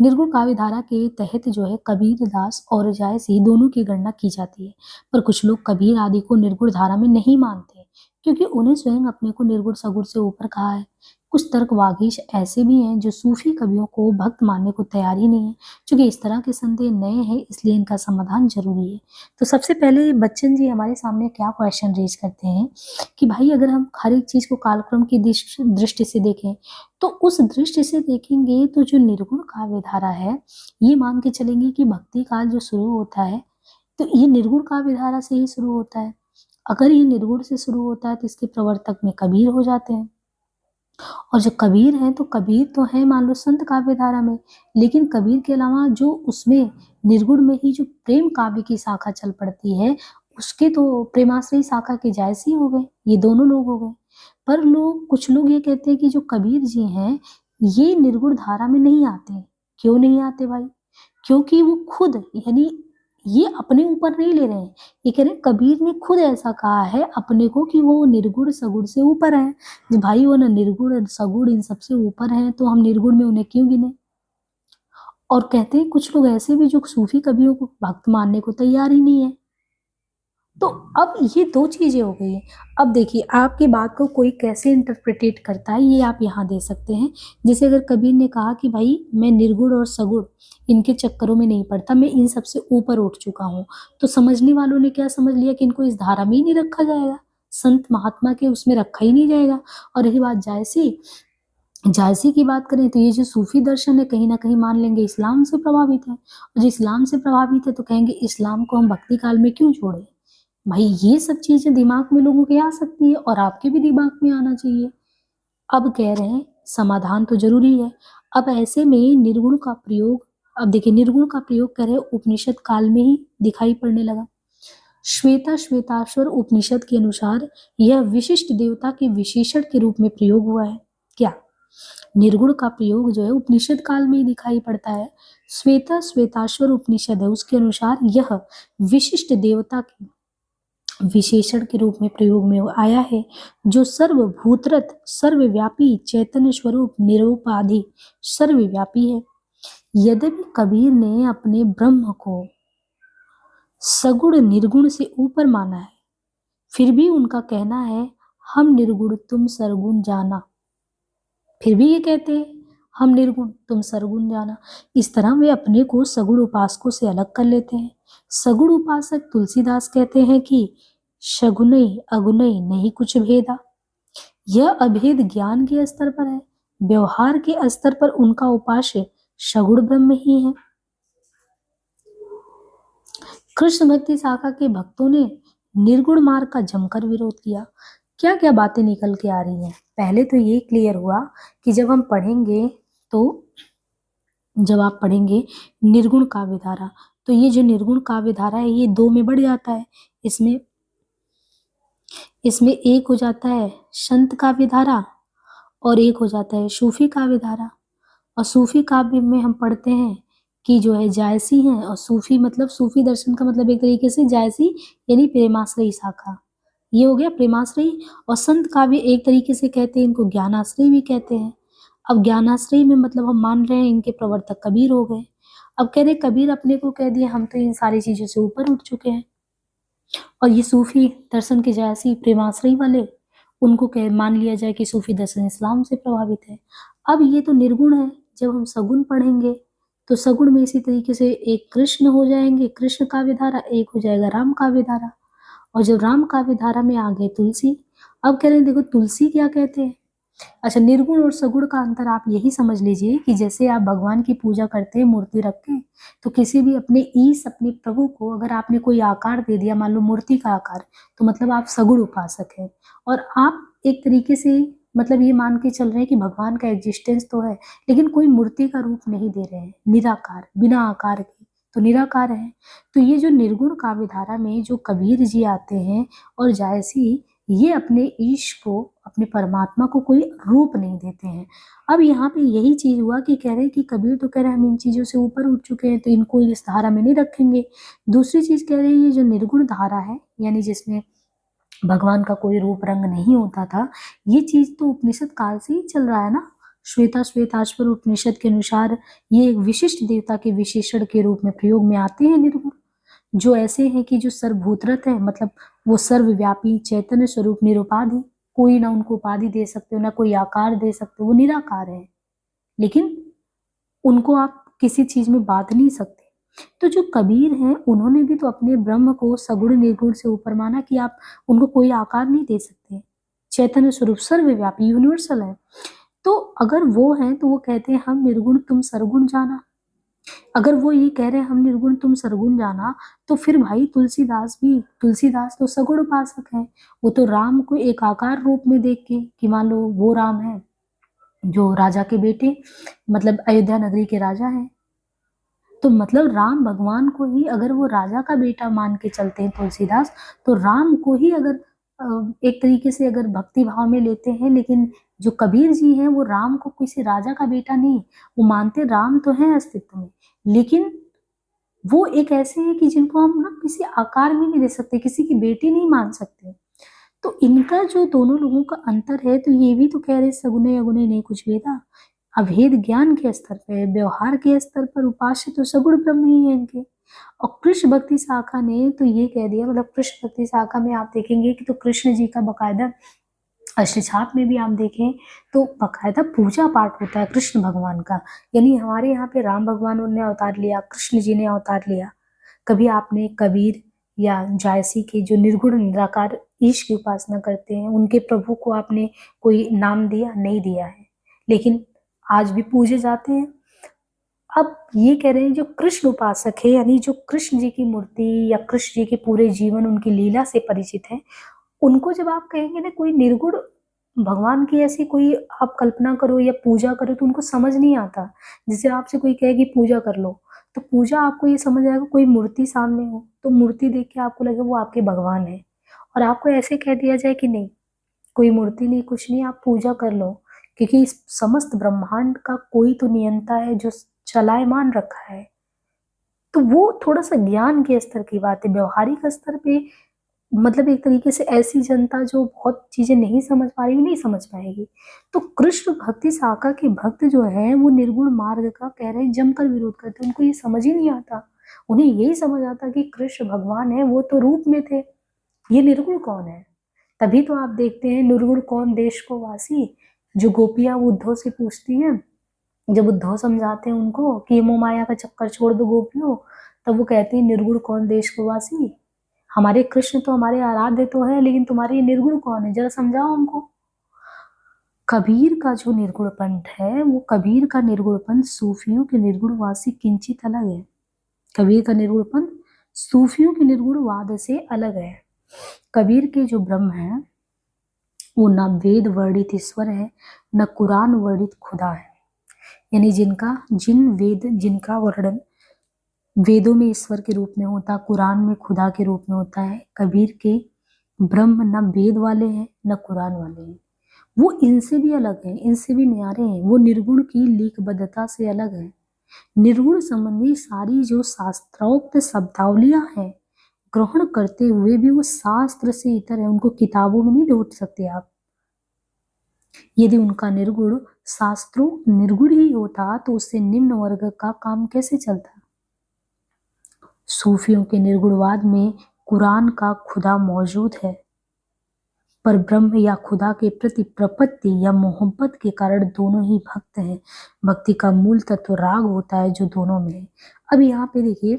निर्गुण काव्य धारा के तहत जो है कबीर दास और जायस ही दोनों की गणना की जाती है, पर कुछ लोग कबीर आदि को निर्गुण धारा में नहीं मानते क्योंकि उन्हें स्वयं अपने को निर्गुण सगुण से ऊपर कहा है। कुछ तर्कवागीश ऐसे भी हैं जो सूफी कवियों को भक्त मानने को तैयार ही नहीं है। क्योंकि इस तरह के संदेह नए हैं, इसलिए इनका समाधान जरूरी है। तो सबसे पहले बच्चन जी हमारे सामने क्या क्वेश्चन रेज करते हैं कि भाई अगर हम हर एक चीज को कालक्रम की दृष्टि से देखें, तो उस दृष्टि से देखेंगे तो जो निर्गुण काव्य धारा है, ये मान के चलेंगे कि भक्ति काल जो शुरू होता है तो ये निर्गुण काव्य धारा से ही शुरू होता है। अगर ये निर्गुण से शुरू होता है तो इसके प्रवर्तक में कबीर हो जाते हैं। और जो कबीर हैं तो कबीर तो है मान लो संत काव्य धारा में, लेकिन कबीर के अलावा जो उसमें निर्गुण में ही जो प्रेम काव्य की शाखा चल पड़ती है, उसके तो प्रेमाश्रयी शाखा के जायसी हो गए, ये दोनों लोग हो गए। पर कुछ लोग ये कहते हैं कि जो कबीर जी हैं ये निर्गुण धारा में नहीं आते। क्यों नहीं आते भाई? क्योंकि वो खुद यानी ये अपने ऊपर नहीं ले रहे हैं, ये कह रहे हैं कबीर ने खुद ऐसा कहा है अपने को कि वो निर्गुण सगुण से ऊपर है। जो भाई वो ना निर्गुण सगुण इन सबसे ऊपर हैं, तो हम निर्गुण में उन्हें क्यों गिने? और कहते हैं कुछ लोग ऐसे भी जो सूफी कवियों को भक्त मानने को तैयार ही नहीं है। तो अब ये दो चीजें हो गई हैं। अब देखिए आपकी बात को कोई कैसे इंटरप्रिटेट करता है ये आप यहाँ दे सकते हैं। जैसे अगर कबीर ने कहा कि भाई मैं निर्गुण और सगुण इनके चक्करों में नहीं पड़ता, मैं इन सबसे ऊपर उठ चुका हूँ, तो समझने वालों ने क्या समझ लिया कि इनको इस धारा में ही नहीं रखा जाएगा, संत महात्मा के उसमें रखा ही नहीं जाएगा। और रही बात जायसी की बात करें तो ये जो सूफी दर्शन है कहीं ना कहीं मान लेंगे इस्लाम से प्रभावित है, और जो इस्लाम से प्रभावित है तो कहेंगे इस्लाम को हम भक्ति काल में क्यों छोड़े। भाई ये सब चीजें दिमाग में लोगों के आ सकती है और आपके भी दिमाग में आना चाहिए। अब कह रहे हैं समाधान तो जरूरी है। अब ऐसे में निर्गुण का प्रयोग, अब देखिए निर्गुण का प्रयोग कह रहे हैं उपनिषद काल में ही दिखाई पड़ने लगा। श्वेताश्वर उपनिषद के अनुसार यह विशिष्ट देवता के विशेषण के रूप में प्रयोग हुआ है। क्या निर्गुण का प्रयोग जो है उपनिषद काल में ही दिखाई पड़ता है। श्वेताश्वर उपनिषद है उसके अनुसार यह विशिष्ट देवता के विशेषण के रूप में प्रयोग में आया है, जो सर्वभूतरत सर्वव्यापी चैतन्य स्वरूप निरुपाधि सर्वव्यापी है। यद्यपि कबीर ने अपने ब्रह्म को सगुण निर्गुण से ऊपर माना है, फिर भी उनका कहना है हम निर्गुण तुम सरगुण जाना। फिर भी ये कहते हैं हम निर्गुण तुम सरगुण जाना। इस तरह वे अपने को सगुण उपासकों से अलग कर लेते हैं। सगुण उपासक तुलसीदास कहते हैं कि शगुनई अगुनई नहीं कुछ भेदा। यह अभेद ज्ञान के स्तर पर है, व्यवहार के स्तर पर उनका उपास्य सगुण ब्रह्म ही है। कृष्ण भक्ति शाखा के भक्तों ने निर्गुण मार्ग का जमकर विरोध किया। क्या क्या बातें निकल के आ रही हैं? पहले तो ये क्लियर हुआ कि जब हम पढ़ेंगे तो जब आप पढ़ेंगे निर्गुण काव्य धारा, तो ये जो निर्गुण काव्य धारा है ये दो में बढ़ जाता है। इसमें एक हो जाता है संत काव्य धारा और एक हो जाता है सूफी काव्य धारा। और सूफी काव्य में हम पढ़ते हैं कि जो है जायसी हैं, और सूफी मतलब सूफी दर्शन का मतलब एक तरीके से जायसी यानी प्रेमाश्रयी शाखा, ये हो गया प्रेमाश्रयी। और संत काव्य एक तरीके से कहते हैं इनको ज्ञानाश्रयी भी कहते हैं। अब ज्ञानाश्रयी में मतलब हम मान रहे हैं इनके प्रवर्तक कबीर हो गए। अब कह रहे कबीर अपने को कह दिए हम तो इन सारी चीजों से ऊपर उठ चुके हैं, और ये सूफी दर्शन के जायसी प्रेमाश्रयी वाले उनको कह मान लिया जाए कि सूफी दर्शन इस्लाम से प्रभावित है। अब ये तो निर्गुण है, जब हम सगुण पढ़ेंगे तो सगुण में इसी तरीके से एक कृष्ण हो जाएंगे, कृष्ण काव्य धारा, एक हो जाएगा राम काव्य धारा, और जब राम काव्य धारा में आ गए तुलसी। अब कह रहे हैं देखो तुलसी क्या कहते हैं। अच्छा, निर्गुण और सगुण का अंतर आप यही समझ लीजिए कि जैसे आप भगवान की पूजा करते हैं मूर्ति रख के, तो किसी भी अपने प्रभु को अगर आपने कोई आकार दे दिया, मान लो मूर्ति का आकार, तो मतलब आप सगुण उपासक हैं। और आप एक तरीके से मतलब ये मान के चल रहे हैं कि भगवान का एग्जिस्टेंस तो है, लेकिन कोई मूर्ति का रूप नहीं दे रहे हैं, निराकार बिना आकार के तो निराकार है। तो ये जो निर्गुण काव्य धारा में जो कबीर जी आते हैं और जायसी, ये अपने ईश को अपने परमात्मा को कोई रूप नहीं देते हैं। अब यहाँ पे यही चीज हुआ कि कह रहे हैं कि कबीर तो कह रहे हैं हम इन चीजों से ऊपर उठ चुके हैं तो इनको इस धारा में नहीं रखेंगे। दूसरी चीज कह रहे हैं ये जो निर्गुण धारा है यानी जिसमें भगवान का कोई रूप रंग नहीं होता था, ये चीज तो उपनिषद काल से ही चल रहा है ना। श्वेताश्वर उपनिषद के अनुसार ये एक विशिष्ट देवता के विशेषण के रूप में प्रयोग में आते हैं निर्गुण, जो ऐसे हैं कि जो सर्वभूतरत है, मतलब वो सर्वव्यापी चैतन्य स्वरूप निरुपाधि, कोई ना उनको उपाधि दे सकते हो ना कोई आकार दे सकते हो, वो निराकार है, लेकिन उनको आप किसी चीज में बांध नहीं सकते। तो जो कबीर हैं उन्होंने भी तो अपने ब्रह्म को सगुण निर्गुण से ऊपर माना कि आप उनको कोई आकार नहीं दे सकते, चैतन्य स्वरूप सर्वव्यापी यूनिवर्सल है। तो अगर वो हैं तो वो कहते हैं हम निर्गुण तुम सरगुण जाना। अगर वो ये कह रहे हैं हम निर्गुण तुम सरगुण जाना, तो फिर भाई तुलसीदास तो सगुण उपासक है। वो तो राम को एक आकार रूप में देख के, कि मान लो वो राम है जो राजा के बेटे, मतलब अयोध्या नगरी के राजा हैं, तो मतलब राम भगवान को ही अगर वो राजा का बेटा मान के चलते हैं तुलसीदास, तो राम को ही अगर एक तरीके से अगर भक्ति भाव में लेते हैं, लेकिन जो कबीर जी हैं वो राम को किसी राजा का बेटा नहीं, वो मानते राम तो हैं अस्तित्व में, लेकिन वो एक ऐसे हैं कि जिनको हम ना किसी आकार में नहीं दे सकते, किसी की बेटी नहीं मान सकते। तो इनका जो दोनों लोगों का अंतर है, तो ये भी तो कह रहे सगुने अगुने नहीं कुछ वेदा। अभेद ज्ञान के स्तर पे, व्यवहार के स्तर पर उपास्य तो सगुण ब्रह्म ही है इनके। और कृष्ण भक्ति शाखा ने तो ये कह दिया, मतलब कृष्ण भक्ति शाखा में आप देखेंगे कि तो कृष्ण जी का बकायदा अष्टछाप में भी आप देखें तो बकायदा पूजा पाठ होता है कृष्ण भगवान का। यानी हमारे यहाँ पे राम भगवान ने अवतार लिया, कृष्ण जी ने अवतार लिया। कभी आपने कबीर या जायसी के जो निर्गुण निराकार ईश की उपासना करते हैं, उनके प्रभु को आपने कोई नाम दिया? नहीं दिया है, लेकिन आज भी पूजे जाते हैं। अब ये कह रहे हैं जो कृष्ण उपासक है, यानी जो कृष्ण जी की मूर्ति या कृष्ण जी के पूरे जीवन उनकी लीला से परिचित है, उनको जब आप कहेंगे ना कोई निर्गुण भगवान की ऐसी कोई आप कल्पना करो या पूजा करो, तो उनको समझ नहीं आता। जैसे आपसे कोई कहे कि पूजा कर लो, तो पूजा आपको ये समझ आएगा कोई मूर्ति सामने हो, तो मूर्ति देख के आपको लगे वो आपके भगवान है, और आपको ऐसे कह दिया जाए कि नहीं कोई मूर्ति नहीं कुछ नहीं, आप पूजा कर लो, क्योंकि इस समस्त ब्रह्मांड का कोई तो नियंता है जो चलायमान रखा है। तो वो थोड़ा सा ज्ञान के स्तर की बात है। व्यवहारिक स्तर पे मतलब एक तरीके से ऐसी जनता जो बहुत चीजें नहीं समझ पा रही, नहीं समझ पाएगी। तो कृष्ण भक्ति शाखा के भक्त जो है वो निर्गुण मार्ग का कह रहे हैं जमकर विरोध करते हैं, उनको ये समझ ही नहीं आता। उन्हें यही समझ आता कि कृष्ण भगवान है वो तो रूप में थे, ये निर्गुण कौन है। तभी तो आप देखते हैं निर्गुण कौन देश को वासी, जो गोपियां उद्धव से पूछती हैं, जब उद्धव समझाते हैं उनको कि मोह माया का चक्कर छोड़ दो गोपियों, तब वो कहते हैं निर्गुण कौन देश को वासी। हमारे कृष्ण तो हमारे आराध्य तो है, लेकिन तुम्हारे ये निर्गुण कौन है, जरा समझाओ हमको। कबीर का जो निर्गुणपन है, वो कबीर का निर्गुणपन सूफियों के निर्गुणवाद से किंचित अलग है। कबीर का निर्गुणपन सूफियों के निर्गुणवाद से अलग है। कबीर के जो ब्रह्म है वो न वेद वर्णित ईश्वर है, न कुरान वर्णित खुदा है। यानी जिनका वर्णन वेदों में ईश्वर के रूप में होता, कुरान में खुदा के रूप में होता है, कबीर के ब्रह्म न वेद वाले हैं न कुरान वाले हैं। वो इनसे भी अलग है, इनसे भी न्यारे हैं। वो निर्गुण की लीकबद्धता से अलग है। निर्गुण संबंधी सारी जो शास्त्रोक्त शब्दावलियां हैं, ग्रहण करते हुए भी वो शास्त्र से इतर है, उनको किताबों में नहीं ढूंढ सकते आप। यदि उनका निर्गुण शास्त्रों निर्गुण ही होता तो उससे निम्न वर्ग का काम कैसे चलता। सूफियों के निर्गुणवाद में कुरान का खुदा मौजूद है, पर ब्रह्म या खुदा के प्रति प्रपत्ति या मोहब्बत के कारण दोनों ही भक्त हैं। भक्ति का मूल तत्व राग होता है जो दोनों में है। अब यहाँ पे देखिए,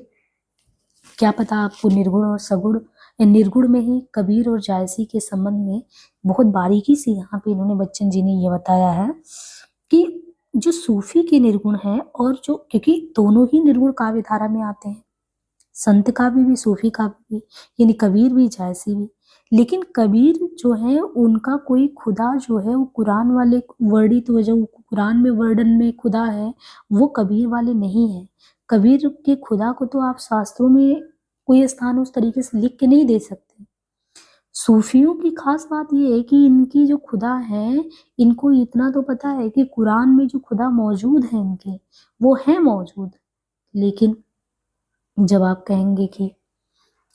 क्या पता आपको निर्गुण और सगुण, निर्गुण में ही कबीर और जायसी के संबंध में बहुत बारीकी से यहाँ पे इन्होंने बच्चन जी ने ये बताया है कि जो सूफी के निर्गुण है, और जो क्योंकि दोनों ही निर्गुण काव्य धारा में आते हैं, संत काव्य भी सूफी काव्य भी, यानी कबीर भी जायसी भी। लेकिन कबीर जो है उनका कोई खुदा जो है वो कुरान वाले वर्णित तो जो कुरान में वर्णन में खुदा है वो कबीर वाले नहीं है। कबीर के खुदा को तो आप शास्त्रों में कोई स्थान उस तरीके से लिख के नहीं दे सकते। सूफियों की खास बात ये है कि इनकी जो खुदा है, इनको इतना तो पता है कि कुरान में जो खुदा मौजूद है इनके, वो है मौजूद। लेकिन जब आप कहेंगे कि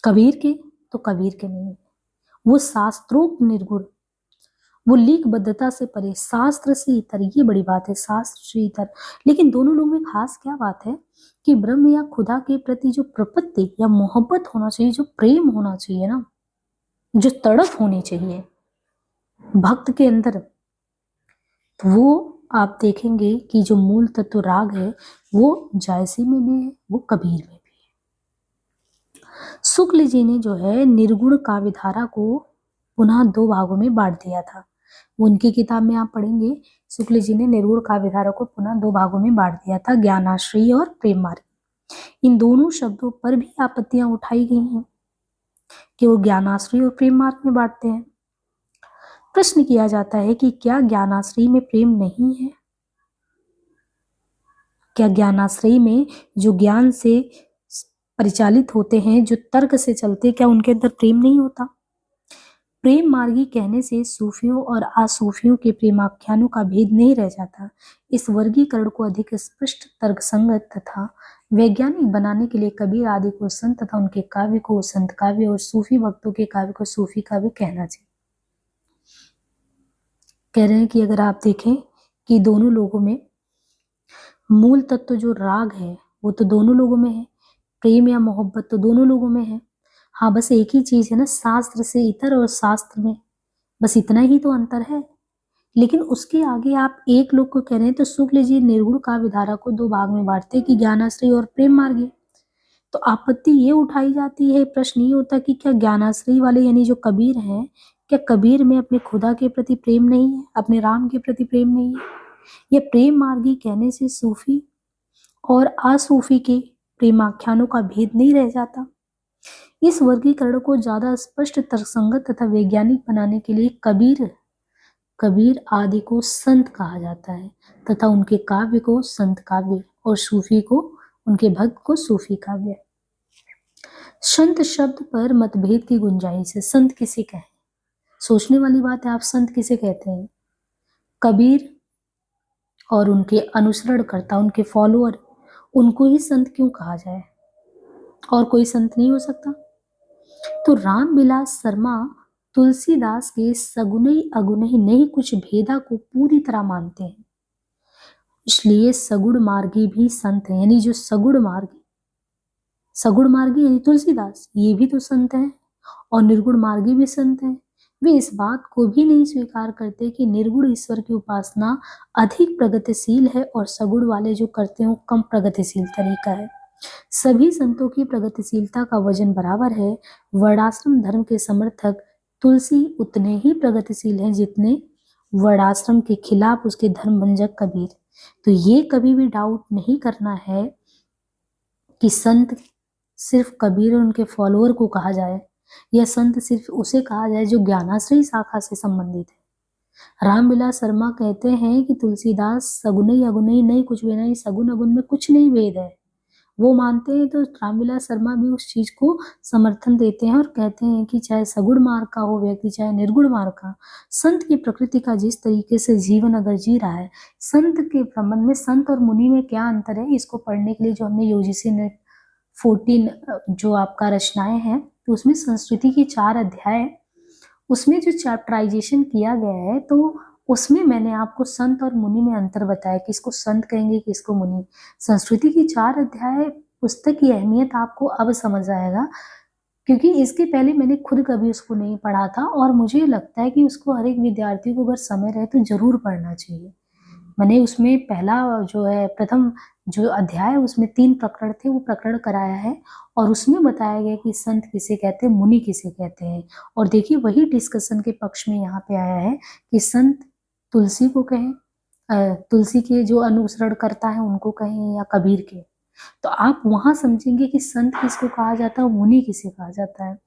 कबीर के, तो कबीर के नहीं, वो शास्त्रोक्त निर्गुण, वो लीकबद्धता से परे, शास्त्र से इतर। ये बड़ी बात है, शास्त्र से इतर। लेकिन दोनों लोगों में खास क्या बात है कि ब्रह्म या खुदा के प्रति जो प्रपत्ति या मोहब्बत होना चाहिए, जो प्रेम होना चाहिए ना, जो तड़प होनी चाहिए भक्त के अंदर, तो वो आप देखेंगे कि जो मूल तत्व राग है वो जायसी में भी है, वो कबीर में भी है। शुक्ल जी ने जो है निर्गुण काव्यधारा को पुनः दो भागों में बांट दिया था। उनकी किताब में आप पढ़ेंगे, शुक्ल जी ने निर्गुण काव्यधारा को पुनः दो भागों में बांट दिया था, ज्ञानाश्रयी और प्रेम मार्ग। इन दोनों शब्दों पर भी आपत्तियां उठाई गई हैं कि वो ज्ञानाश्रय और प्रेम मार्ग में बांटते हैं। प्रश्न किया जाता है कि क्या ज्ञानाश्रय में प्रेम नहीं है? क्या ज्ञानाश्रय में जो ज्ञान से परिचालित होते हैं, जो तर्क से चलते, क्या उनके अंदर प्रेम नहीं होता? प्रेम मार्गी कहने से सूफियों और असूफियों के प्रेमाख्यानों का भेद नहीं रह जाता। इस वर्गीकरण को अधिक स्पष्ट, तर्कसंगत तथा वैज्ञानिक बनाने के लिए कबीर आदि को संत तथा उनके काव्य को संत काव्य और सूफी भक्तों के काव्य को सूफी काव्य कहना चाहिए। कह रहे हैं कि अगर आप देखें कि दोनों लोगों में मूल तत्व जो राग है वो तो दोनों लोगों में है, प्रेम या मोहब्बत तो दोनों लोगों में है। हाँ, बस एक ही चीज है ना, शास्त्र से इतर और शास्त्र में बस इतना ही तो अंतर है। लेकिन उसके आगे आप एक लोग को कह रहे हैं तो शुक्ल जी निर्गुण काव्य धारा को दो भाग में बांटते हैं कि ज्ञानाश्रय और प्रेम मार्गी। तो आपत्ति ये उठाई जाती है, प्रश्न ये होता कि क्या ज्ञानाश्रय वाले यानी जो कबीर हैं, क्या कबीर में अपने खुदा के प्रति प्रेम नहीं है, अपने राम के प्रति प्रेम नहीं है? ये प्रेम मार्गी कहने से सूफी और असूफी के प्रेमाख्यानों का भेद नहीं रह जाता? इस वर्गीकरण को ज्यादा स्पष्ट, तर्कसंगत तथा वैज्ञानिक बनाने के लिए कबीर आदि को संत कहा जाता है तथा उनके काव्य को संत काव्य और सूफी को, उनके भक्त को सूफी काव्य। संत शब्द पर मतभेद की गुंजाइश है। संत किसे कहें? सोचने वाली बात है, आप संत किसे कहते हैं? कबीर और उनके अनुसरणकर्ता, उनके फॉलोअर, उनको ही संत क्यों कहा जाए? और कोई संत नहीं हो सकता? तो रामविलास शर्मा तुलसीदास के सगुनई अगुनई नहीं कुछ भेदा को पूरी तरह मानते हैं, इसलिए सगुण मार्गी भी संत हैं। यानी जो सगुण मार्गी यानी तुलसीदास, ये भी तो संत हैं और निर्गुण मार्गी भी संत हैं। वे इस बात को भी नहीं स्वीकार करते कि निर्गुण ईश्वर की उपासना अधिक प्रगतिशील है और सगुण वाले जो करते हो कम प्रगतिशील तरीका है। सभी संतों की प्रगतिशीलता का वजन बराबर है। वर्णाश्रम धर्म के समर्थक तुलसी उतने ही प्रगतिशील हैं जितने वर्णाश्रम के खिलाफ उसके धर्म भंजक कबीर। तो ये कभी भी डाउट नहीं करना है कि संत सिर्फ कबीर और उनके फॉलोअर को कहा जाए या संत सिर्फ उसे कहा जाए जो ज्ञानाश्रयी शाखा से संबंधित है। रामविलास शर्मा कहते हैं कि तुलसीदास सगुनई अगुनई नहीं कुछ भी नहीं, सगुन अगुन में कुछ नहीं भेद है, वो मानते हैं। तो रामविलास शर्मा भी उस चीज को समर्थन देते हैं और कहते हैं कि चाहे सगुण मार्ग का हो व्यक्ति, चाहे निर्गुण मार्ग का, संत की प्रकृति का जिस तरीके से जीवन अगर जी रहा है, संत के संबंध में संत और मुनि में क्या अंतर है, इसको पढ़ने के लिए जो हमने यूजीसी नेट 14 जो आपका रचनाएं हैं, तो उसमें संस्कृति की 4 अध्याय, उसमें जो चैप्टराइजेशन किया गया है, तो उसमें मैंने आपको संत और मुनि में अंतर बताया, किसको संत कहेंगे किसको मुनि। संस्कृति की 4 अध्याय पुस्तक की अहमियत आपको अब समझ आएगा, क्योंकि इसके पहले मैंने खुद कभी उसको नहीं पढ़ा था और मुझे लगता है कि उसको हर एक विद्यार्थी को अगर समय रहे तो जरूर पढ़ना चाहिए। मैंने उसमें पहला जो है प्रथम जो अध्याय उसमें 3 प्रकरण थे, वो प्रकरण कराया है और उसमें बताया गया कि संत किसे कहते हैं, मुनि किसे कहते हैं। और देखिए वही डिस्कशन के पक्ष में यहाँ पे आया है कि संत तुलसी को कहें, तुलसी के जो अनुसरण करता है उनको कहें या कबीर के। तो आप वहां समझेंगे कि संत किसको कहा जाता है और मुनि किसे कहा जाता है।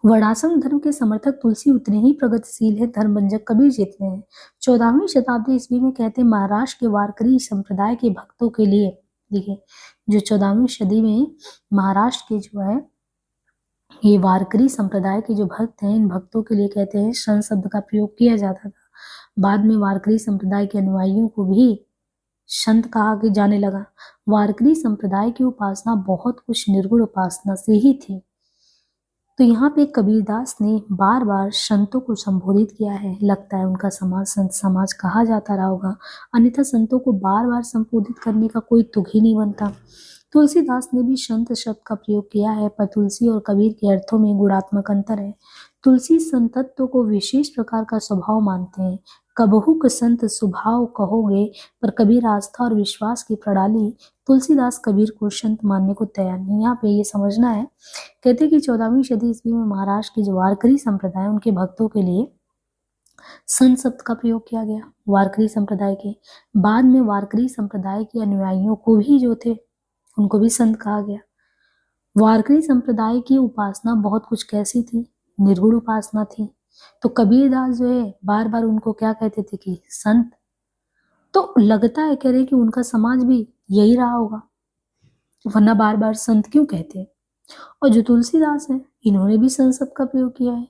वर्णाश्रम धर्म के समर्थक तुलसी उतने ही प्रगतिशील है धर्म भंजक कबीर जितने हैं। 14वीं शताब्दी ईस्वी में कहते हैं महाराष्ट्र के वारकरी संप्रदाय के भक्तों के लिए, देखिए जो 14वीं सदी में महाराष्ट्र के जो है ये वारकरी संप्रदाय के जो भक्त हैं, इन भक्तों के लिए कहते हैं संत शब्द का प्रयोग किया जाता था। बाद में वारकरी संप्रदाय के अनुयायियों को भी संत कहा के जाने लगा। वारकरी संप्रदाय की उपासना बहुत कुछ निर्गुण उपासना से ही थी। तो यहाँ पे कबीरदास ने बार बार संतों को संबोधित किया है। लगता है उनका समाज संत समाज कहा जाता रहा होगा, अन्यथा संतों को बार बार संबोधित करने का कोई तुक ही नहीं बनता। तुलसीदास ने भी संत शब्द का प्रयोग किया है, पर तुलसी और कबीर के अर्थों में गुणात्मक अंतर है। तुलसी संतत्व को विशेष प्रकार का स्वभाव मानते हैं। कबहुक संत स्वभाव कहोगे, पर कबीर आस्था और विश्वास की प्रणाली। तुलसीदास कबीर को संत मानने को तैयार नहीं। यहाँ पे ये समझना है, कहते कि 14वीं सदी ईस्वी में महाराष्ट्र के जो वारकरी संप्रदाय उनके भक्तों के लिए संत शब्द का प्रयोग किया गया। वारकरी संप्रदाय के बाद में वारकरी संप्रदाय के अनुयायियों को भी जो थे उनको भी संत कहा गया। वारकरी संप्रदाय की उपासना बहुत कुछ कैसी थी, निर्गुण उपासना थी। तो कबीरदास जो है बार बार उनको क्या कहते थे कि संत। तो लगता है कह रहे कि उनका समाज भी यही रहा होगा, वरना बार बार संत क्यों कहते हैं। और जो तुलसीदास है इन्होंने भी संत शब्द का प्रयोग किया है,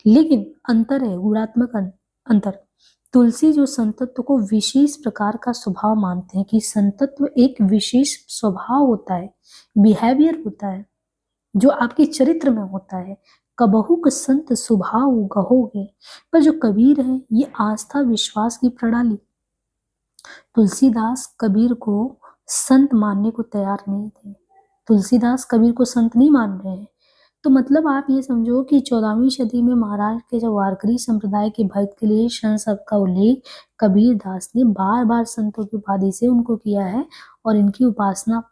लेकिन अंतर है, गुणात्मक अंतर। तुलसी जो संतत्व को विशेष प्रकार का स्वभाव मानते हैं कि संतत्व एक विशेष स्वभाव होता है, बिहेवियर होता है जो आपके चरित्र में होता है। कबहु क संत स्वभाव गहोगे। पर जो कबीर है ये आस्था विश्वास की प्रणाली। तुलसीदास कबीर को संत मानने को तैयार नहीं थे। तुलसीदास कबीर को संत नहीं मान रहे हैं। तो मतलब आप ये समझो कि 14वीं सदी में महाराष्ट्र के जो वारकरी संप्रदाय के भक्त के लिए संत शब्द का उल्लेख कबीर दास ने बार बार संतों की उपाधि से उनको किया है। और इनकी उपासना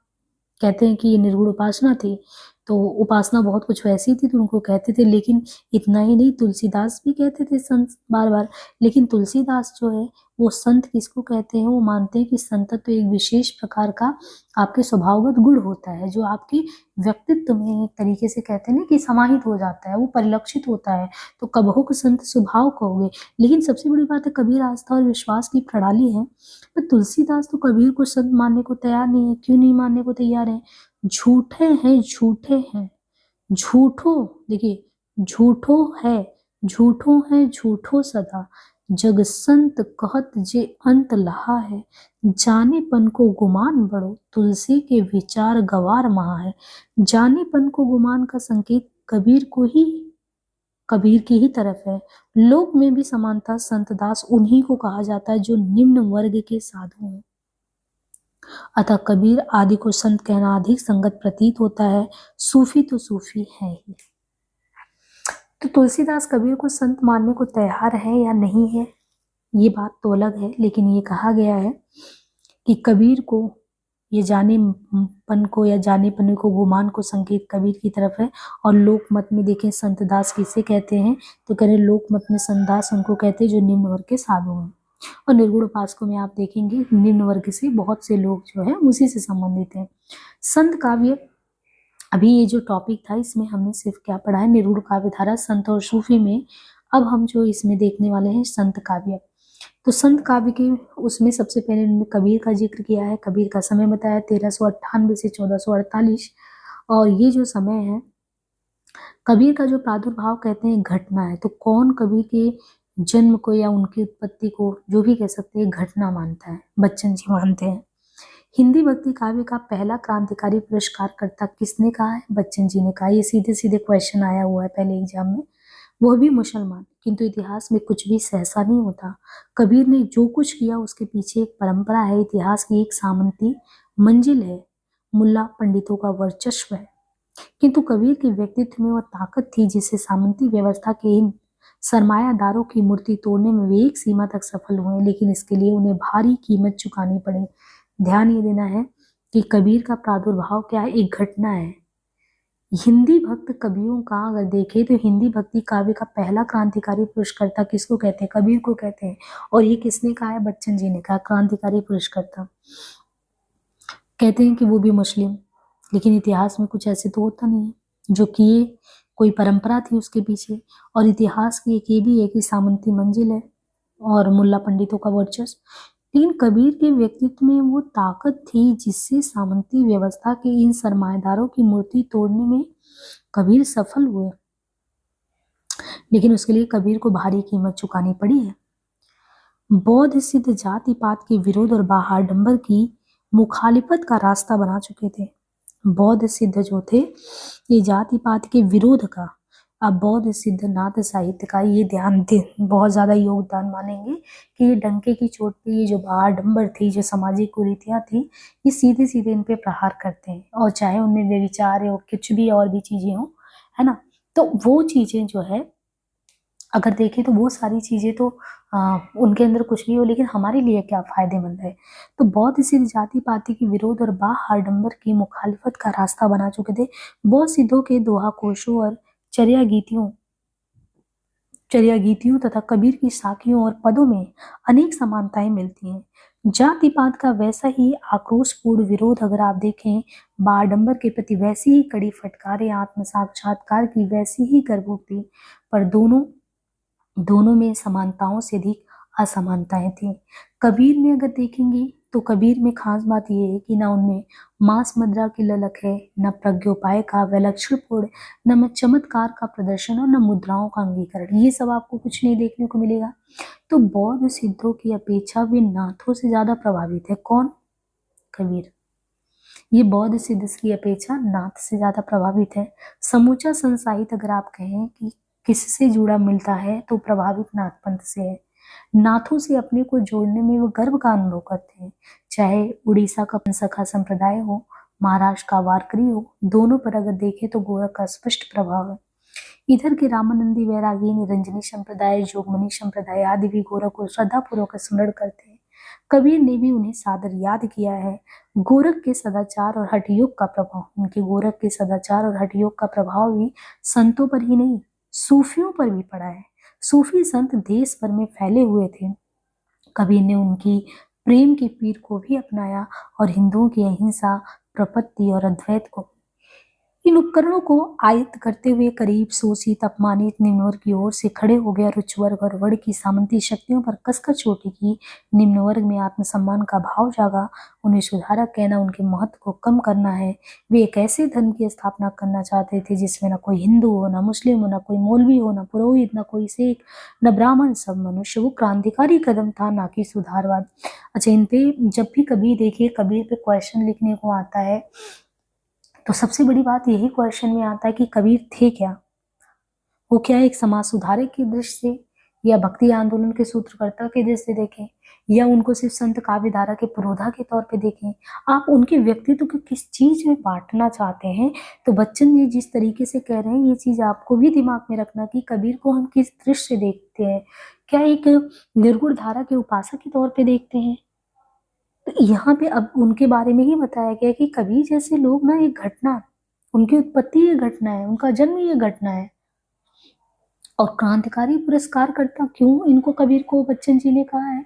कहते हैं कि ये निर्गुण उपासना थी, तो उपासना बहुत कुछ वैसी थी तो उनको कहते थे। लेकिन इतना ही नहीं, तुलसीदास भी कहते थे संत बार बार। लेकिन तुलसीदास जो है वो संत किसको कहते हैं, वो मानते हैं कि संतत्व तो एक विशेष प्रकार का आपके स्वभावगत गुण होता है जो आपके व्यक्तित्व में एक तरीके से कहते हैं ना कि समाहित हो जाता है, वो परिलक्षित होता है। तो कबहु को संत स्वभाव कहोगे। लेकिन सबसे बड़ी बात है कबीर आस्था और विश्वास की प्रणाली है। पर तुलसीदास तो कबीर को संत मानने को तैयार नहीं है। क्यों नहीं मानने को तैयार है? झूठे हैं, झूठे हैं, झूठो। देखिए, झूठो है, झूठो है, झूठो सदा। जग संत कहत जे अंत लहा है। जानेपन को गुमान बड़ो, तुलसी के विचार गवार महा है। जानेपन को गुमान का संकेत कबीर की ही तरफ है। लोक में भी समानता संतदास उन्हीं को कहा जाता है जो निम्न वर्ग के साधु हैं। अतः कबीर आदि को संत कहना अधिक संगत प्रतीत होता है। सूफी तो सूफी है ही। तो तुलसीदास कबीर को संत मानने को तैयार है या नहीं है ये बात तो अलग है, लेकिन ये कहा गया है कि कबीर को ये जानेपन को या जानेपन को गुमान को संकेत कबीर की तरफ है। और लोक मत में देखें संतदास किसे कहते हैं, तो कह रहे लोक मत में संतदास उनको कहते हैं जो निम्न वर्ग के साधु हैं। और निर्गुण उपासकों में आप देखेंगे निम्न वर्ग से बहुत से लोग जो है उसी से संबंधित हैं। संत काव्य, अभी ये जो टॉपिक था इसमें हमने सिर्फ क्या पढ़ा है, निर्गुण काव्य धारा, संत और सूफी में। अब हम जो इसमें देखने वाले हैं संत काव्य। तो संत काव्य के उसमें सबसे पहले उन्होंने कबीर का जिक्र किया है। कबीर का समय बताया 1398 से 1448। और ये जो समय है कबीर का जो प्रादुर्भाव कहते हैं घटना है। तो कौन कबीर के जन्म को या उनकी उत्पत्ति को जो भी कह सकते हैं घटना मानता है, बच्चन जी मानते हैं। हिंदी भक्ति काव्य का पहला क्रांतिकारी पुरस्कारकर्ता किसने कहा है? बच्चन जी ने कहा। ये सीधे सीधे क्वेश्चन आया हुआ है पहले एग्जाम में। वह भी मुसलमान, किंतु इतिहास में कुछ भी सहसा नहीं होता। कबीर ने जो कुछ किया उसके पीछे एक परंपरा है, इतिहास की एक सामंती मंजिल है, मुल्ला पंडितों का वर्चस्व है। किंतु कबीर के व्यक्तित्व में वह ताकत थी जिससे सामंती व्यवस्था के इन सरमायादारों की मूर्ति तोड़ने में वे एक सीमा तक सफल हुए, लेकिन इसके लिए उन्हें भारी कीमत चुकानी पड़ी। ध्यान ये देना है कि कबीर का प्रादुर्भाव क्या है, एक घटना है। हिंदी भक्त कवियों का अगर देखें तो हिंदी भक्ति काव्य का पहला क्रांतिकारी पुरस्कर्ता किसको कहते हैं? कबीर को कहते हैं। और ये किसने कहा है? बच्चन जी ने कहा, क्रांतिकारी पुरस्कर्ता। कहते हैं कि वो भी मुस्लिम, लेकिन इतिहास में कुछ ऐसे तो होता नहीं है जो किए, कोई परंपरा थी उसके पीछे। और इतिहास की एक ये भी है कि सामंती मंजिल है और मुल्ला पंडितों का वर्चस्व। लेकिन कबीर के व्यक्तित्व में वो ताकत थी जिससे सामंती व्यवस्था के इन सरमाएदारों की मूर्ति तोड़ने में कबीर सफल हुए, लेकिन उसके लिए कबीर को भारी कीमत चुकानी पड़ी है। बौद्ध सिद्ध जाति पात के विरोध और बाहाडंबर की मुखालिफत का रास्ता बना चुके थे। बौद्ध सिद्ध जो थे ये जाति पात के विरोध का, अब बौद्ध सिद्ध नाथ साहित्य का ये ध्यान दे बहुत ज्यादा योगदान मानेंगे कि ये डंके की चोट पे ये जो बाहाडंबर थी, जो सामाजिक कुरीतियां थी, ये सीधे सीधे इन पे प्रहार करते हैं। और चाहे उनमें व्यभिचार हो, कुछ भी और भी चीजें हो, है ना, तो वो चीजें जो है अगर देखें तो वो सारी चीजें तो उनके अंदर कुछ भी हो, लेकिन हमारे लिए क्या फायदेमंद है। तो बौद्ध सिद्ध जाति पाति के विरोध और बाहाडंबर की मुखालिफत का रास्ता बना चुके थे। बौद्ध सिद्धों के दोहा कोशों और चर्या गीतियों चर्या गीतियों तथा कबीर की साखियों और पदों में अनेक समानताएं मिलती हैं। जाति पात का वैसा ही आक्रोशपूर्ण विरोध अगर आप देखें, बाडंबर के प्रति वैसी ही कड़ी फटकारें, आत्म साक्षात्कार की वैसी ही गर्भोक्ति, पर दोनों में समानताओं से अधिक असमानताएं थी। कबीर में अगर देखेंगे तो कबीर में खास बात यह है कि ना उनमें मांस मुद्रा की ललक है, न प्रज्ञोपाय का विलक्षण पूर्ण, न चमत्कार का प्रदर्शन और न मुद्राओं का अंगीकरण। ये सब आपको कुछ नहीं देखने को मिलेगा। तो बौद्ध सिद्धों की अपेक्षा वे नाथों से ज्यादा प्रभावित है। कौन? कबीर। ये बौद्ध सिद्ध की अपेक्षा नाथ से ज्यादा प्रभावित है। समूचा संसाहित अगर आप कहें कि किससे जुड़ा मिलता है तो प्रभावित नाथ पंथ से है। नाथों से अपने को जोड़ने में वो गर्व का अनुभव करते हैं। चाहे उड़ीसा का पंसखा संप्रदाय हो, महाराष्ट्र का वारकरी हो, दोनों पर अगर देखें तो गोरख का स्पष्ट प्रभाव है। इधर के रामानंदी, वैरागी, निरंजनी संप्रदाय, जोगमनी संप्रदाय आदि भी गोरख को श्रद्धापूर्वक स्मरण करते हैं। कबीर ने भी उन्हें सादर याद किया है। गोरख के सदाचार और हठ योग का प्रभाव, उनके गोरख के सदाचार और हठ योग का प्रभाव भी संतों पर ही नहीं, सूफियों पर भी पड़ा है। सूफी संत देश भर में फैले हुए थे। कबीर ने उनकी प्रेम की पीर को भी अपनाया और हिंदुओं की अहिंसा, प्रपत्ति और अद्वैत को, इन उपकरणों को आयत्त करते हुए करीब शोषित, अपमानित निम्न वर्ग की ओर से खड़े हो गया। उच्च वर्ग और वर्ग की सामंती शक्तियों पर कसकर चोटी की। निम्न वर्ग में आत्मसम्मान का भाव जागा। उन्हें सुधारक कहना उनके महत्व को कम करना है। वे एक ऐसे धर्म की स्थापना करना चाहते थे जिसमें न कोई हिंदू हो, न मुस्लिम हो, न कोई मौलवी हो, न पुरोहित, न कोई सिख, न ब्राह्मण, सब मनुष्य। वो क्रांतिकारी कदम था, ना कि सुधारवाद। अच्छा, इन पे जब भी कबीर देखिए, कबीर पे क्वेश्चन लिखने को आता है तो सबसे बड़ी बात यही क्वेश्चन में आता है कि कबीर थे क्या? वो क्या एक समाज सुधारक की दृष्टि से, या भक्ति आंदोलन के सूत्रकर्ता की दृष्टि से देखें, या उनको सिर्फ संत काव्यधारा के पुरोधा के तौर पे देखें? आप उनके व्यक्तित्व को किस चीज में बांटना चाहते हैं? तो बच्चन जी जिस तरीके से कह रहे हैं, ये चीज आपको भी दिमाग में रखना कि कबीर को हम किस दृष्टि से देखते हैं। क्या एक निर्गुण धारा के उपासक के तौर पे देखते हैं? तो यहाँ पे अब उनके बारे में ही बताया गया कि कबीर जैसे लोग ना, एक घटना, उनकी उत्पत्ति ये घटना है, उनका जन्म ये घटना है। और क्रांतिकारी पुरस्कार करता क्यों इनको कबीर को बच्चन जी ने कहा है?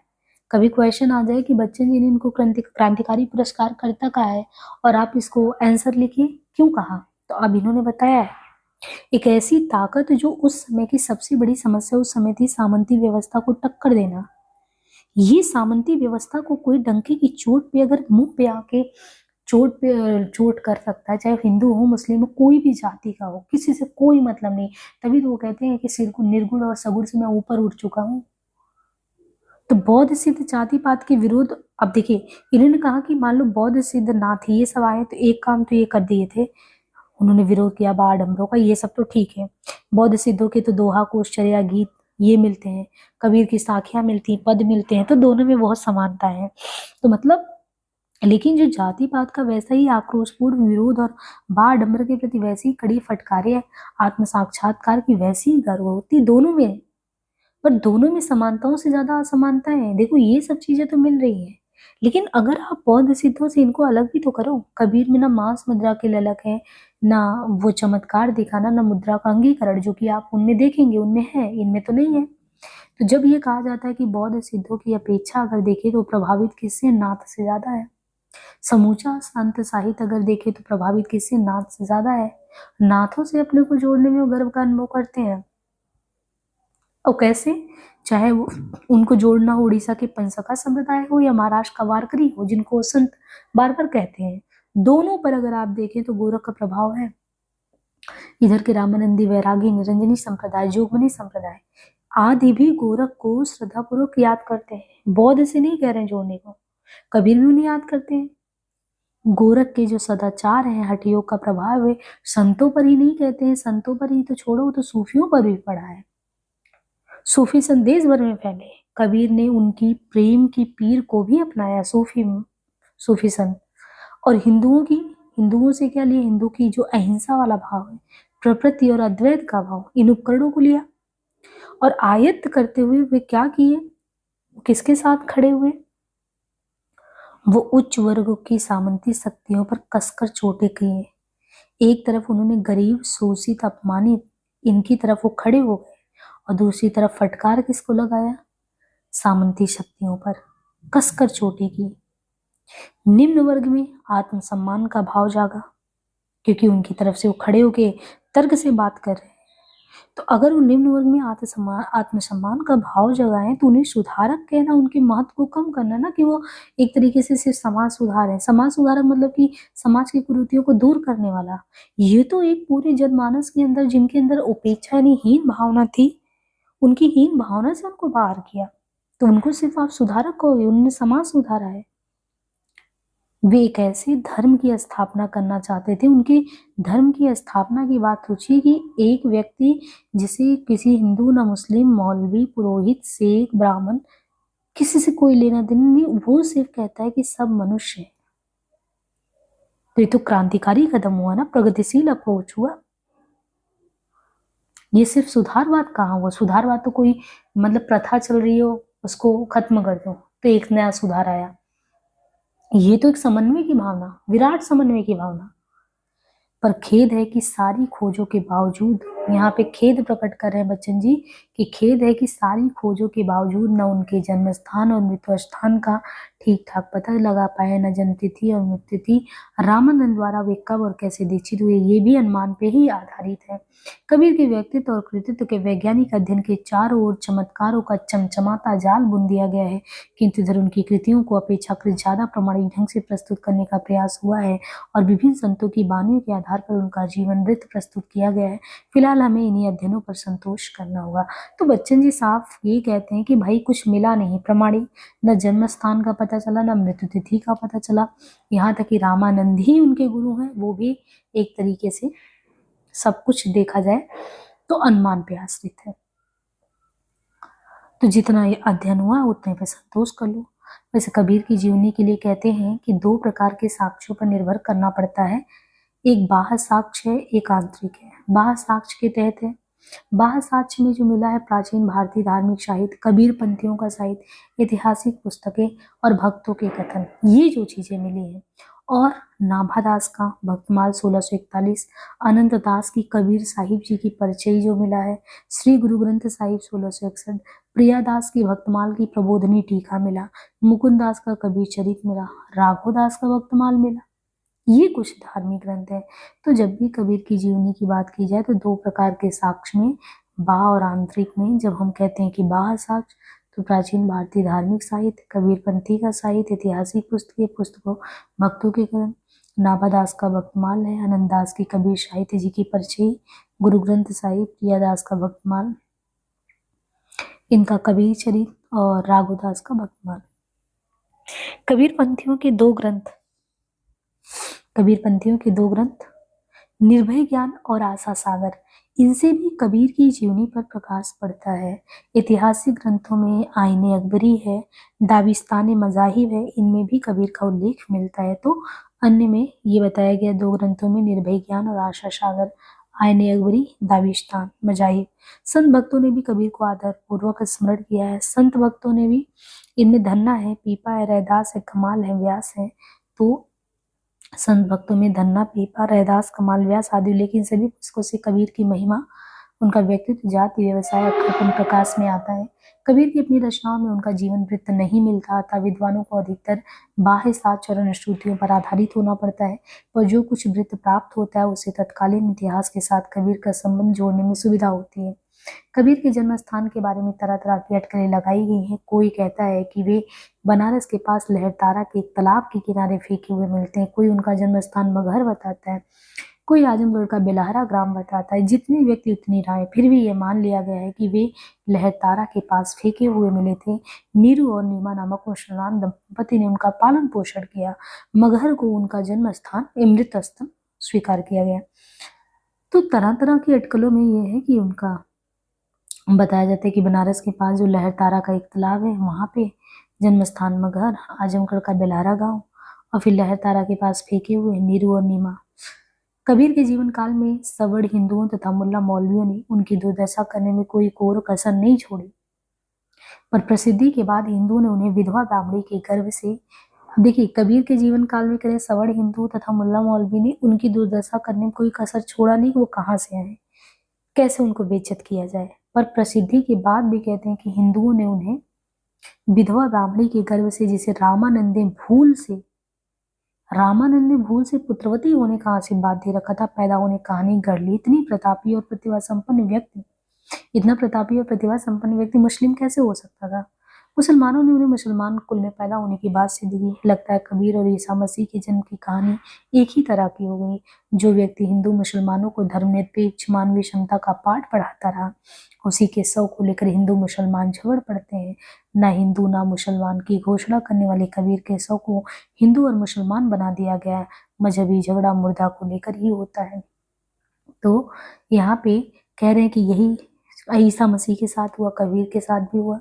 कभी क्वेश्चन आ जाए कि बच्चन जी ने इनको क्रांतिकारी पुरस्कार करता कहा है और आप इसको आंसर लिखिए क्यों कहा, तो अब इन्होंने बताया है एक ऐसी ताकत जो उस समय की सबसे बड़ी समस्या उस समय थी, सामंती व्यवस्था को टक्कर देना। ये सामंती व्यवस्था को कोई डंके की चोट पे अगर मुंह पे आके चोट कर सकता है, चाहे हिंदू हो, मुस्लिम हो, कोई भी जाति का हो, किसी से कोई मतलब नहीं। तभी तो वो कहते हैं कि सिर को निर्गुण और सगुण से मैं ऊपर उठ चुका हूँ। तो बौद्ध सिद्ध जाति पात के विरोध, अब देखिए इन्होंने कहा कि मान लो बौद्ध सिद्ध नाथ ये सब आए तो एक काम तो ये कर दिए थे, उन्होंने विरोध किया बाड़म्बरों का, ये सब तो ठीक है। बौद्ध सिद्धों के तो दोहा, कोशचर्या, गीत ये मिलते हैं, कबीर की साखियां मिलती हैं, पद मिलते हैं, तो दोनों में बहुत समानता है। तो मतलब, लेकिन जो जाति पात का वैसा ही आक्रोशपूर्ण विरोध और बाड़म्बर के प्रति वैसी ही कड़ी फटकारे, आत्म साक्षात्कार की वैसी ही गर्भवती, दोनों में, पर दोनों में समानताओं से ज्यादा असमानताएं हैं। देखो ये सब चीजें तो मिल रही हैं, लेकिन अगर आप बौद्ध सिद्धों से इनको अलग भी तो करो। कबीर में ना मांस मुद्रा की ललक है, ना वो चमत्कार दिखाना, ना मुद्रा का अंगीकरण, जो कि आप उनमें देखेंगे उनमें है, इनमें तो नहीं है। तो जब ये कहा जाता है कि बौद्ध सिद्धों की अपेक्षा अगर देखें तो प्रभावित किससे? नाथ से ज्यादा है। समूचा संत साहित्य अगर देखें तो प्रभावित किससे? नाथ से ज्यादा है। नाथों से अपने को जोड़ने में वो गर्व का अनुभव करते हैं। और कैसे? चाहे वो उनको जोड़ना हो उड़ीसा के पंसका संप्रदाय हो या महाराष्ट्र का वारकरी हो, जिनको संत बार बार कहते हैं, दोनों पर अगर आप देखें तो गोरख का प्रभाव है। इधर के रामानंदी, वैरागी, निरंजनी संप्रदाय, जोगमनी संप्रदाय आदि भी गोरख को श्रद्धापूर्वक याद करते हैं। बौद्ध से नहीं कह रहे हैं जोड़ने को, कबीर भी उन्हें याद करते हैं। गोरख के जो सदाचार है, हठ योग का प्रभाव है, संतों पर ही नहीं कहते हैं, संतों पर ही तो छोड़ो, तो सूफियों पर भी पड़ा है। सूफी संत देश भर में फैले। कबीर ने उनकी प्रेम की पीर को भी अपनाया, सूफी संत। और हिंदुओं से क्या लिया? हिंदू की जो अहिंसा वाला भाव है, प्रकृति और अद्वैत का भाव, इन उपकरणों को लिया और आयत्त करते हुए वे क्या किए? किसके साथ खड़े हुए? वो उच्च वर्ग की सामंती शक्तियों पर कसकर चोटें किए। एक तरफ उन्होंने गरीब, शोषित, अपमानित, इनकी तरफ वो खड़े हो गए और दूसरी तरफ फटकार किसको लगाया? सामंती शक्तियों पर कसकर चोटी की। निम्न वर्ग में आत्मसम्मान का भाव जागा, क्योंकि उनकी तरफ से वो खड़े होके तर्क से बात कर रहे हैं। तो अगर वो निम्न वर्ग में आत्मसम्मान का भाव जगाएं तो उन्हें सुधारक कहना उनके महत्व को कम करना ना, कि वो एक तरीके से सिर्फ समाज सुधार है। समाज सुधारक मतलब कि समाज की कुरीतियों को दूर करने वाला। ये तो एक पूरे जनमानस के अंदर, जिनके अंदर उपेक्षा यानी हीन भावना थी, उनकी हीन भावना से उनको बाहर किया, तो उनको सिर्फ आप सुधारक कहोगे? उन्होंने समाज सुधारा है। वे एक ऐसे धर्म की स्थापना करना चाहते थे। उनके धर्म की स्थापना की बात सोचिए कि एक व्यक्ति जिसे किसी हिंदू, ना मुस्लिम, मौलवी, पुरोहित, शेख, ब्राह्मण, किसी से कोई लेना देना नहीं, वो सिर्फ कहता है कि सब मनुष्य है। तो ये तो क्रांतिकारी कदम हुआ ना, प्रगतिशील अप्रोच हुआ। ये सिर्फ सुधारवाद कहाँ हुआ? सुधारवाद तो कोई मतलब प्रथा चल रही हो उसको खत्म कर दो तो एक नया सुधार आया। ये तो एक समन्वय की भावना, विराट समन्वय की भावना। पर खेद है कि सारी खोजों के बावजूद, यहाँ पे खेद प्रकट कर रहे हैं बच्चन जी कि खेद है कि सारी खोजों के बावजूद न उनके जन्म स्थान और मृत्यु स्थान का ठीक ठाक पता लगा पाए, न जन्म तिथि और मृत्यु तिथि। रामानंद द्वारा वे कब और कैसे दीक्षित हुए ये भी अनुमान पे ही आधारित है। कबीर के व्यक्तित्व और कृतित्व के वैज्ञानिक अध्ययन के चारों ओर चमत्कारों का चमचमाता जाल बुन दिया गया है, किंतु इधर उनकी कृतियों को अपेक्षाकृत ज्यादा प्रमाणिक ढंग से प्रस्तुत करने का प्रयास हुआ है और विभिन्न संतों की वाणियों के आधार पर उनका जीवन वृत्त प्रस्तुत किया गया है। फिलहाल हमें इन्हीं अध्ययनों पर संतोष करना होगा। तो बच्चन जी साफ ये कहते हैं कि भाई कुछ मिला नहीं प्रमाणिक, न जन्म स्थान का पता चला, न मृत्यु तिथि का पता चला। यहाँ तक कि रामानंद ही उनके गुरु हैं, वो भी एक तरीके से सब कुछ देखा जाए तो अनुमान पे आश्रित है। तो जितना ये अध्ययन हुआ उतने पे संतोष कर लो। वैसे कबीर की जीवनी के लिए कहते हैं कि दो प्रकार के साक्ष्यों पर निर्भर करना पड़ता है, एक बाह्य साक्ष्य है, एक आंतरिक है। बाह्य साक्ष्य के तहत है, बाह्य साक्ष्य में जो मिला है प्राचीन भारतीय धार्मिक साहित्य, कबीर पंथियों का साहित्य, ऐतिहासिक पुस्तकें और भक्तों के कथन, ये जो चीजें मिली हैं। और नाभादास का भक्तमाल 1641, अनंत दास की कबीर साहिब जी की परिचय जो मिला है, श्री गुरु ग्रंथ साहिब 1661, प्रियादास की भक्तमाल की प्रबोधनी टीका मिला, मुकुंद दास का कबीर चरित मिला, राघव दास का भक्तमाल मिला। ये कुछ धार्मिक ग्रंथ है। तो जब भी कबीर की जीवनी की बात की जाए तो दो प्रकार के साक्ष्य में, बाह्य और आंतरिक में, जब हम कहते हैं कि बाह्य साक्ष्य तो प्राचीन भारतीय धार्मिक साहित्य, कबीरपंथी का साहित्य, ऐतिहासिक पुस्तकों, भक्तों के ग्रंथ, नाभादास का भक्तमाल है, आनंद दास की कबीर साहित्य जी की परिचय, गुरु ग्रंथ साहिब, प्रियादास का भक्तमाल, इनका कबीर चरित और राघुदास का भक्तमाल। कबीरपंथियों के दो ग्रंथ, कबीरपंथियों के दो ग्रंथ निर्भय ज्ञान और आशा सागर, इनसे भी कबीर की जीवनी पर प्रकाश पड़ता है। ऐतिहासिक ग्रंथों में आईने अकबरी है, दाविस्तान मजाहिब है, इनमें भी कबीर का उल्लेख मिलता है। तो अन्य में ये बताया गया दो ग्रंथों में निर्भय ज्ञान और आशा सागर, आईने अकबरी, दाविस्तान मजाहिब। संत भक्तों ने भी कबीर को आदर पूर्वक स्मरण किया है। संत भक्तों ने भी, इनमें धन्ना है, पीपा है, रैदास है, कमाल है, व्यास है। तो संत भक्तों में धन्ना, पीपा, रैदास, कमाल, व्यास आदि, लेकिन सभी पुस्तकों से कबीर की महिमा, उनका व्यक्तित्व, जाति, व्यवसाय अक्षरपन प्रकाश में आता है। कबीर की अपनी रचनाओं में उनका जीवन वृत्त नहीं मिलता था। विद्वानों को अधिकतर बाह्य साक्ष्य और अनुश्रुतियों पर आधारित होना पड़ता है, पर जो कुछ वृत्त प्राप्त होता है उसे तत्कालीन इतिहास के साथ कबीर का संबंध जोड़ने में सुविधा होती है। कबीर के जन्म स्थान के बारे में तरह तरह की अटकलें लगाई गई हैं। कोई कहता है कि वे बनारस के पास लहरतारा के एक तालाब के किनारे फेंके हुए मिलते हैं, कोई उनका जन्म स्थान मगहर बताता है, कोई आजमगढ़ का बेलहरा ग्राम बताता है। जितने व्यक्ति उतनी राय, फिर भी ये मान लिया गया है कि वे लहरतारा के पास फेंके हुए मिले थे। नीरू और नीमा नामक मुसलमान दंपति ने उनका पालन पोषण किया। मगहर को उनका जन्म स्थान, अमृत स्थल स्वीकार किया गया। तो तरह तरह की अटकलों में ये है कि उनका बताया जाता है कि बनारस के पास जो लहरतारा का एक तालाब है, वहां पे जन्म स्थान मगहर, आजमगढ़ का बेलहरा गांव, और फिर लहरतारा के पास फेंके हुए नीरू और नीमा। कबीर के जीवन काल में सवर्ण हिंदुओं तथा मुल्ला मौलवियों ने उनकी दुर्दशा करने में कोई कोर कसर नहीं छोड़ी, पर प्रसिद्धि के बाद हिंदुओं ने उन्हें विधवा ब्राह्मणी के गर्भ से, देखिए कबीर के जीवन काल में करें सवर्ण हिंदू तथा मुल्ला मौलवी ने उनकी दुर्दशा करने में कोई कसर छोड़ा नहीं। वो कहाँ से आए, कैसे उनको बेइज्जत किया जाए, पर प्रसिद्धि के बाद भी कहते हैं कि हिंदुओं ने उन्हें विधवा ब्राह्मणी के गर्भ से, जिसे रामानंद ने भूल से पुत्रवती होने का आशीर्वाद दे रखा था, पैदा होने कहानी गढ़ ली। इतना प्रतापी और प्रतिभा संपन्न व्यक्ति मुस्लिम कैसे हो सकता था? मुसलमानों ने उन्हें मुसलमान कुल में पैदा होने की बात सिद्ध की। लगता है कबीर और ईसा मसीह के जन्म की कहानी एक ही तरह की हो गई। जो व्यक्ति हिंदू मुसलमानों को धर्मनिरपेक्ष मानवीय क्षमता का पाठ पढ़ाता रहा, उसी के शव को लेकर हिंदू मुसलमान झगड़ पड़ते हैं। ना हिंदू ना मुसलमान की घोषणा करने वाले कबीर के शव को हिंदू और मुसलमान बना दिया गया। मजहबी झगड़ा मुर्दा को लेकर ही होता है। तो यहाँ पे कह रहे हैं कि यही ईसा मसीह के साथ हुआ, कबीर के साथ भी हुआ।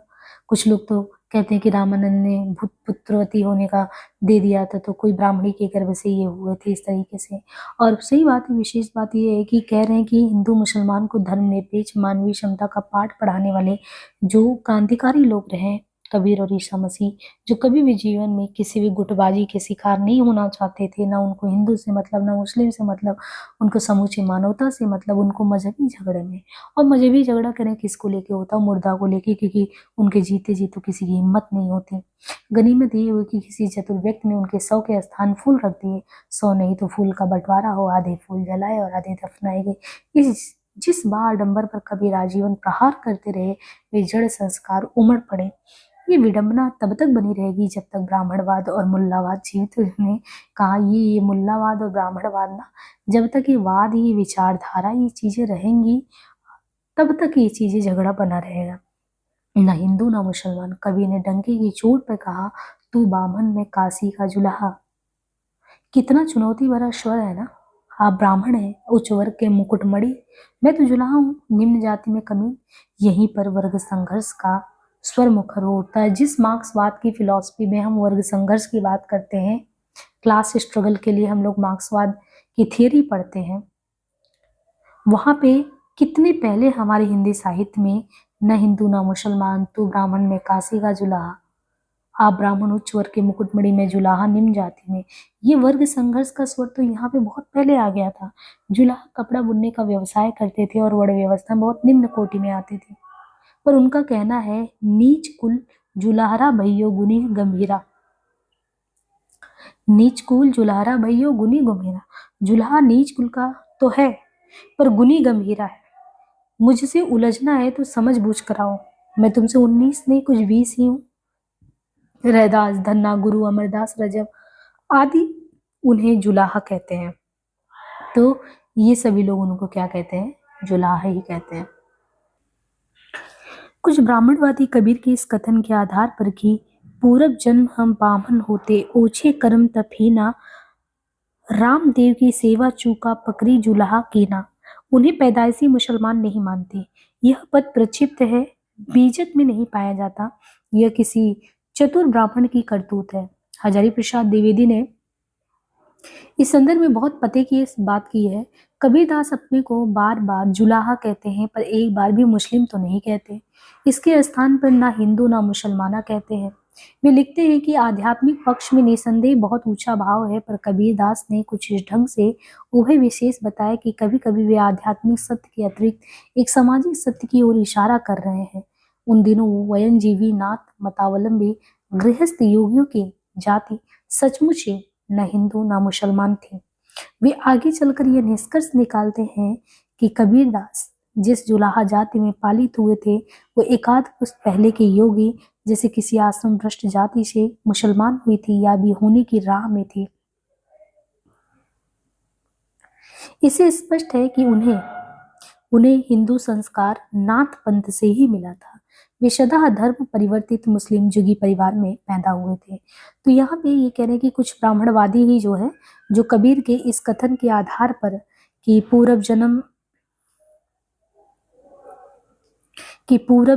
कुछ लोग तो कहते हैं कि रामानंद ने पुत्रवती होने का दे दिया था, तो कोई ब्राह्मणी के गर्भ से ये हुए थे इस तरीके से। और सही बात है, विशेष बात ये है कि कह रहे हैं कि हिंदू मुसलमान को धर्मनिरपेक्ष मानवीय क्षमता का पाठ पढ़ाने वाले जो क्रांतिकारी लोग रहे, कबीर और ईसा मसीह, जो कभी भी जीवन में किसी भी गुटबाजी के शिकार नहीं होना चाहते थे। ना उनको हिंदू से मतलब, ना मुस्लिम से मतलब, उनको समूची मानवता से मतलब, उनको मजहबी झगड़े में। और मजहबी झगड़ा करें किसको लेके होता? मुर्दा को लेके, क्योंकि उनके जीते जी तो किसी की हिम्मत नहीं होती। गनीमत ये हुई कि किसी चतुर व्यक्ति ने उनके शव के स्थान फूल रख दिए। सौ नहीं तो फूल का बंटवारा हो, आधे फूल जलाए और आधे दफनाए गए। जिस आडंबर पर कबीर आजीवन प्रहार करते रहे, वे जड़ संस्कार उमड़ पड़े। ये विडंबना तब तक बनी रहेगी जब तक ब्राह्मणवाद और मुल्लावाद जीवित। उन्होंने कहा ये मुल्लावाद और ब्राह्मणवाद ना, जब तक ये वाद, ये विचारधारा, ये चीजें रहेंगी, तब तक ये चीजें झगड़ा बना रहेगा। ना हिंदू ना मुसलमान। कबीर ने डंके की चोट पर कहा, तू बामन में काशी का जुलाहा। कितना चुनौती भरा स्वर है ना। आप ब्राह्मण हैं, उच्च वर्ग के मुकुटमणि, मैं तो जुलाहा हूँ, निम्न जाति में कमी। यहीं पर वर्ग संघर्ष का स्वर मुखर होता है। जिस मार्क्सवाद की फिलॉसफी में हम वर्ग संघर्ष की बात करते हैं, क्लास स्ट्रगल के लिए हम लोग मार्क्सवाद की थियरी पढ़ते हैं, वहां पे कितने पहले हमारे हिंदी साहित्य में न हिंदू ना मुसलमान, तू ब्राह्मण में काशी का जुलाहा, आप ब्राह्मण उच्च वर्ग के मुकुटमणि में जुलाहा निम्न जाति में, ये वर्ग संघर्ष का स्वर तो यहाँ पे बहुत पहले आ गया था। जुलाहा कपड़ा बुनने का व्यवसाय करते थे और वर्ण व्यवस्था में बहुत निम्न कोटि में आते थे। पर उनका कहना है, नीच कुल जुलाहरा भैयो गुनी गंभीरा। नीच कुल जुलाहरा भैयो गुनी गंभीरा। जुलाहा नीच कुल का तो है, पर गुनी गंभीरा है। मुझसे उलझना है तो समझ बूझ कर आओ। मैं तुमसे 19 नहीं, कुछ 20 ही हूँ। रैदास, धन्ना, गुरु अमरदास, रजब आदि उन्हें जुलाहा कहते हैं। तो ये सभी लोग उनको क्या कहते हैं? जुलाहा ही कहते हैं। कुछ ब्राह्मणवादी कबीर के इस कथन के आधार पर कि पूरब जन्म हम बामन होते, ओछे कर्म तफीना, रामदेव की सेवा चूका पकड़ी जुलाहा कीना, उन्हें पैदाइशी मुसलमान नहीं मानते। यह पद प्रक्षिप्त है, बीजक में नहीं पाया जाता। यह किसी चतुर ब्राह्मण की करतूत है। हजारी प्रसाद द्विवेदी ने इस संदर्भ में बहुत पते की इस बात की है। कबीरदास अपने को बार बार जुलाहा कहते हैं, पर एक बार भी मुस्लिम तो नहीं कहते। इसके स्थान पर ना हिंदू ना मुसलमाना कहते हैं। वे लिखते हैं कि आध्यात्मिक पक्ष में निसंदेह बहुत ऊंचा भाव है, पर कबीरदास ने कुछ इस ढंग से उभय विशेष बताया कि कभी कभी वे आध्यात्मिक सत्य के अतिरिक्त एक सामाजिक सत्य की ओर इशारा कर रहे हैं। उन दिनों वयनजीवी नाथ मतावलंबी गृहस्थ योगियों की जाति सचमुच न हिंदू न मुसलमान थे। वे आगे चलकर यह निष्कर्ष निकालते हैं कि कबीरदास जिस जुलाहा जाति में पालित हुए थे, वो एकाध पुस्त पहले के योगी जैसे किसी आश्रम भ्रष्ट जाति से मुसलमान हुई थी या भी होने की राह में थी। इससे स्पष्ट है कि उन्हें हिंदू संस्कार नाथ पंथ से ही मिला था। वे सदा धर्म परिवर्तित मुस्लिम जुगी परिवार में पैदा हुए थे। तो यहाँ पे ये कह रहे हैं कि कुछ ब्राह्मणवादी ही जो है, जो कबीर के इस कथन के आधार पर कि पूरब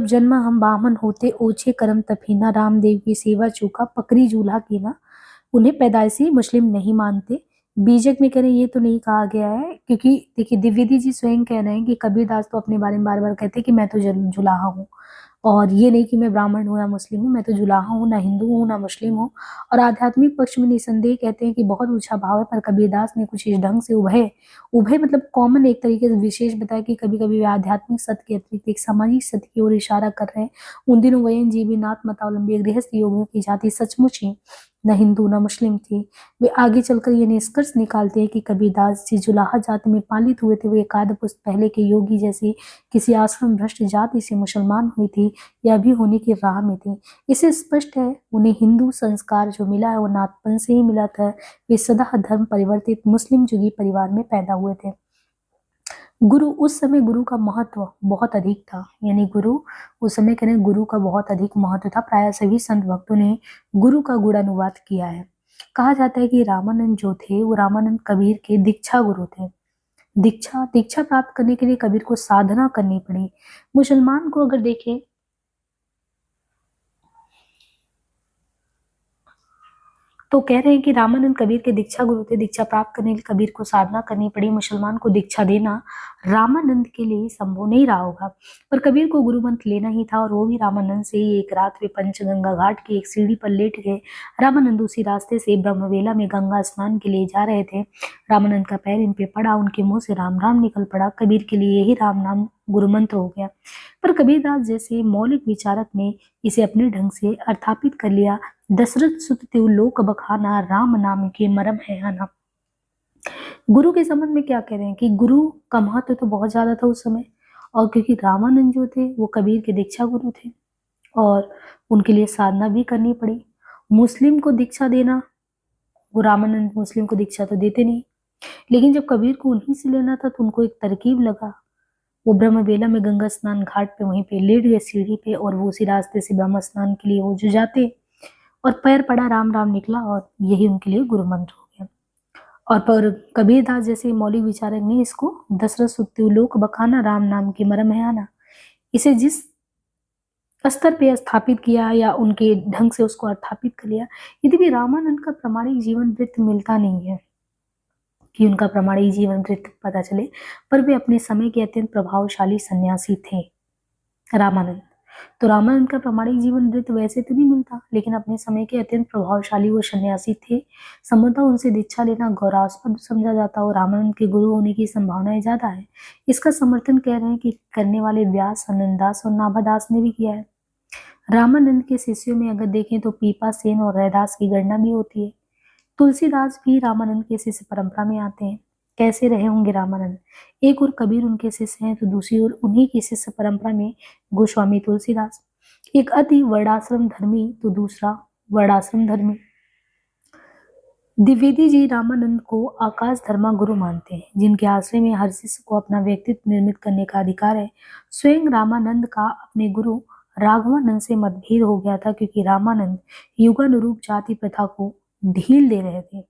जन्म हम बामन होते, ओछे कर्म तफीना, रामदेव की सेवा चूका पकड़ी जूल्हा कीना, उन्हें पैदाइशी मुस्लिम नहीं मानते। बीजक में कह रहे ये तो नहीं कहा गया है, क्योंकि देखिए द्विवेदी जी स्वयं कह रहे हैं कि कबीरदास तो अपने बारे में बार बार कहते हैं कि मैं तो जुलाहा हूँ, और ये नहीं कि मैं ब्राह्मण हूँ या मुस्लिम हूँ, मैं तो जुलाहा हूँ, ना हिंदू हूँ ना मुस्लिम हूँ। और आध्यात्मिक पक्ष में निसंदेह कहते हैं कि बहुत ऊंचा भाव है, पर कबीरदास ने कुछ इस ढंग से उभय उभय मतलब कॉमन एक तरीके से विशेष बताया कि कभी कभी वे आध्यात्मिक सत्य के अतिरिक्त एक सामाजिक सत्य की ओर इशारा कर रहे हैं। उन दिनों वयन जीवी नाथ मतावलंबी गृहस्थ योगियों की जाति सचमुच ही न हिंदू न मुस्लिम थी। वे आगे चलकर ये निष्कर्ष निकालते हैं कि कबीरदास जी जुलाहा जाति में पालित हुए थे, वे एकाध पुस्त पहले के योगी जैसे किसी आश्रम भ्रष्ट जाति से मुसलमान हुई थी या भी होने की राह में थी। इससे स्पष्ट है उन्हें हिंदू संस्कार जो मिला है वो नाथपन से ही मिला था। वे सदा धर्म परिवर्तित मुस्लिम जुगी परिवार में पैदा हुए थे। गुरु उस समय गुरु का महत्व बहुत अधिक था, यानी गुरु उस समय करें गुरु का बहुत अधिक महत्व था। प्राय सभी संत भक्तों ने गुरु का गुणानुवाद किया है। कहा जाता है कि रामानंद जो थे वो रामानंद कबीर के दीक्षा गुरु थे। दीक्षा दीक्षा प्राप्त करने के लिए कबीर को साधना करनी पड़ी। मुसलमान को अगर देखें तो कह रहे हैं कि रामानंद कबीर के दीक्षा गुरु थे। दीक्षा प्राप्त करने के लिए कबीर को साधना करनी पड़ी। मुसलमान को दीक्षा देना रामानंद के लिए संभव नहीं रहा होगा, पर कबीर को गुरु मंत्र लेना ही था और वो भी रामानंद से ही। एक रात वे पंचगंगा घाट की एक सीढ़ी पर लेट गए। रामानंद उसी रास्ते से ब्रह्मवेला में गंगा स्नान के लिए जा रहे थे। रामानंद का पैर इन पे पड़ा, उनके मुंह से राम राम निकल पड़ा। कबीर के लिए यही राम नाम गुरु मंत्र हो गया। पर कबीरदास जैसे मौलिक विचारक ने इसे अपने ढंग से अर्थापित कर लिया। दशरथ सुत त्यु लोक बखाना, राम नाम के मरम है आना। गुरु के संबंध में क्या कह रहे हैं कि गुरु का महत्व तो बहुत ज्यादा था उस समय, और क्योंकि रामानंद जो थे वो कबीर के दीक्षा गुरु थे और उनके लिए साधना भी करनी पड़ी। मुस्लिम को दीक्षा देना, वो रामानंद मुस्लिम को दीक्षा तो देते नहीं, लेकिन जब कबीर को उन्हीं से लेना था तो उनको एक तरकीब लगा। वो ब्रह्मवेला में गंगा स्नान घाट पे वहीं पे लेट गए सीढ़ी पे, और वो उसी रास्ते से ब्रह्म स्नान के लिए वो जो जाते, और पैर पड़ा राम राम निकला, और यही उनके लिए गुरु मंत्र हो गया। और पर कबीरदास जैसे मौलिक विचारक ने इसको दशरथ सुत्यु लोक बखाना, राम नाम के मरम है आना, इसे जिस स्तर पे स्थापित किया या उनके ढंग से उसको स्थापित कर लिया। यद्यपि रामानंद का प्रामाणिक जीवन वृत्त मिलता नहीं है कि उनका प्रामाणिक जीवन वृत्त पता चले, पर वे अपने समय के अत्यंत प्रभावशाली सन्यासी थे रामानंद। तो रामानंद का प्रामाणिक जीवन वृत्त वैसे तो नहीं मिलता, लेकिन अपने समय के अत्यंत प्रभावशाली वो सन्यासी थे। संभवतः उनसे दीक्षा लेना गौरवास्पद समझा जाता और रामानंद के गुरु होने की संभावनाएं ज्यादा है। इसका समर्थन कह रहे हैं कि करने वाले व्यास, आनंददास और नाभादास ने भी किया है। रामानंद के शिष्यों में अगर देखें तो पीपा सेन और रैदास की गणना भी होती है। तुलसीदास भी रामानंद के शिष्य परंपरा में आते हैं। कैसे रहे होंगे रामानंद? एक और कबीर उनके शिष्य हैं तो दूसरी ओर उन्हीं की शिष्य परंपरा में गोस्वामी तुलसीदास। एक अति वर्णाश्रम धर्मी तो दूसरा वर्णाश्रम धर्मी। द्विवेदी जी रामानंद को आकाश धर्मा गुरु मानते हैं, जिनके आश्रय में हर शिष्य को अपना व्यक्तित्व निर्मित करने का अधिकार है। स्वयं रामानंद का अपने गुरु राघवानंद से मतभेद हो गया था, क्योंकि रामानंद युगानुरूप जाति प्रथा को ढील दे रहे थे।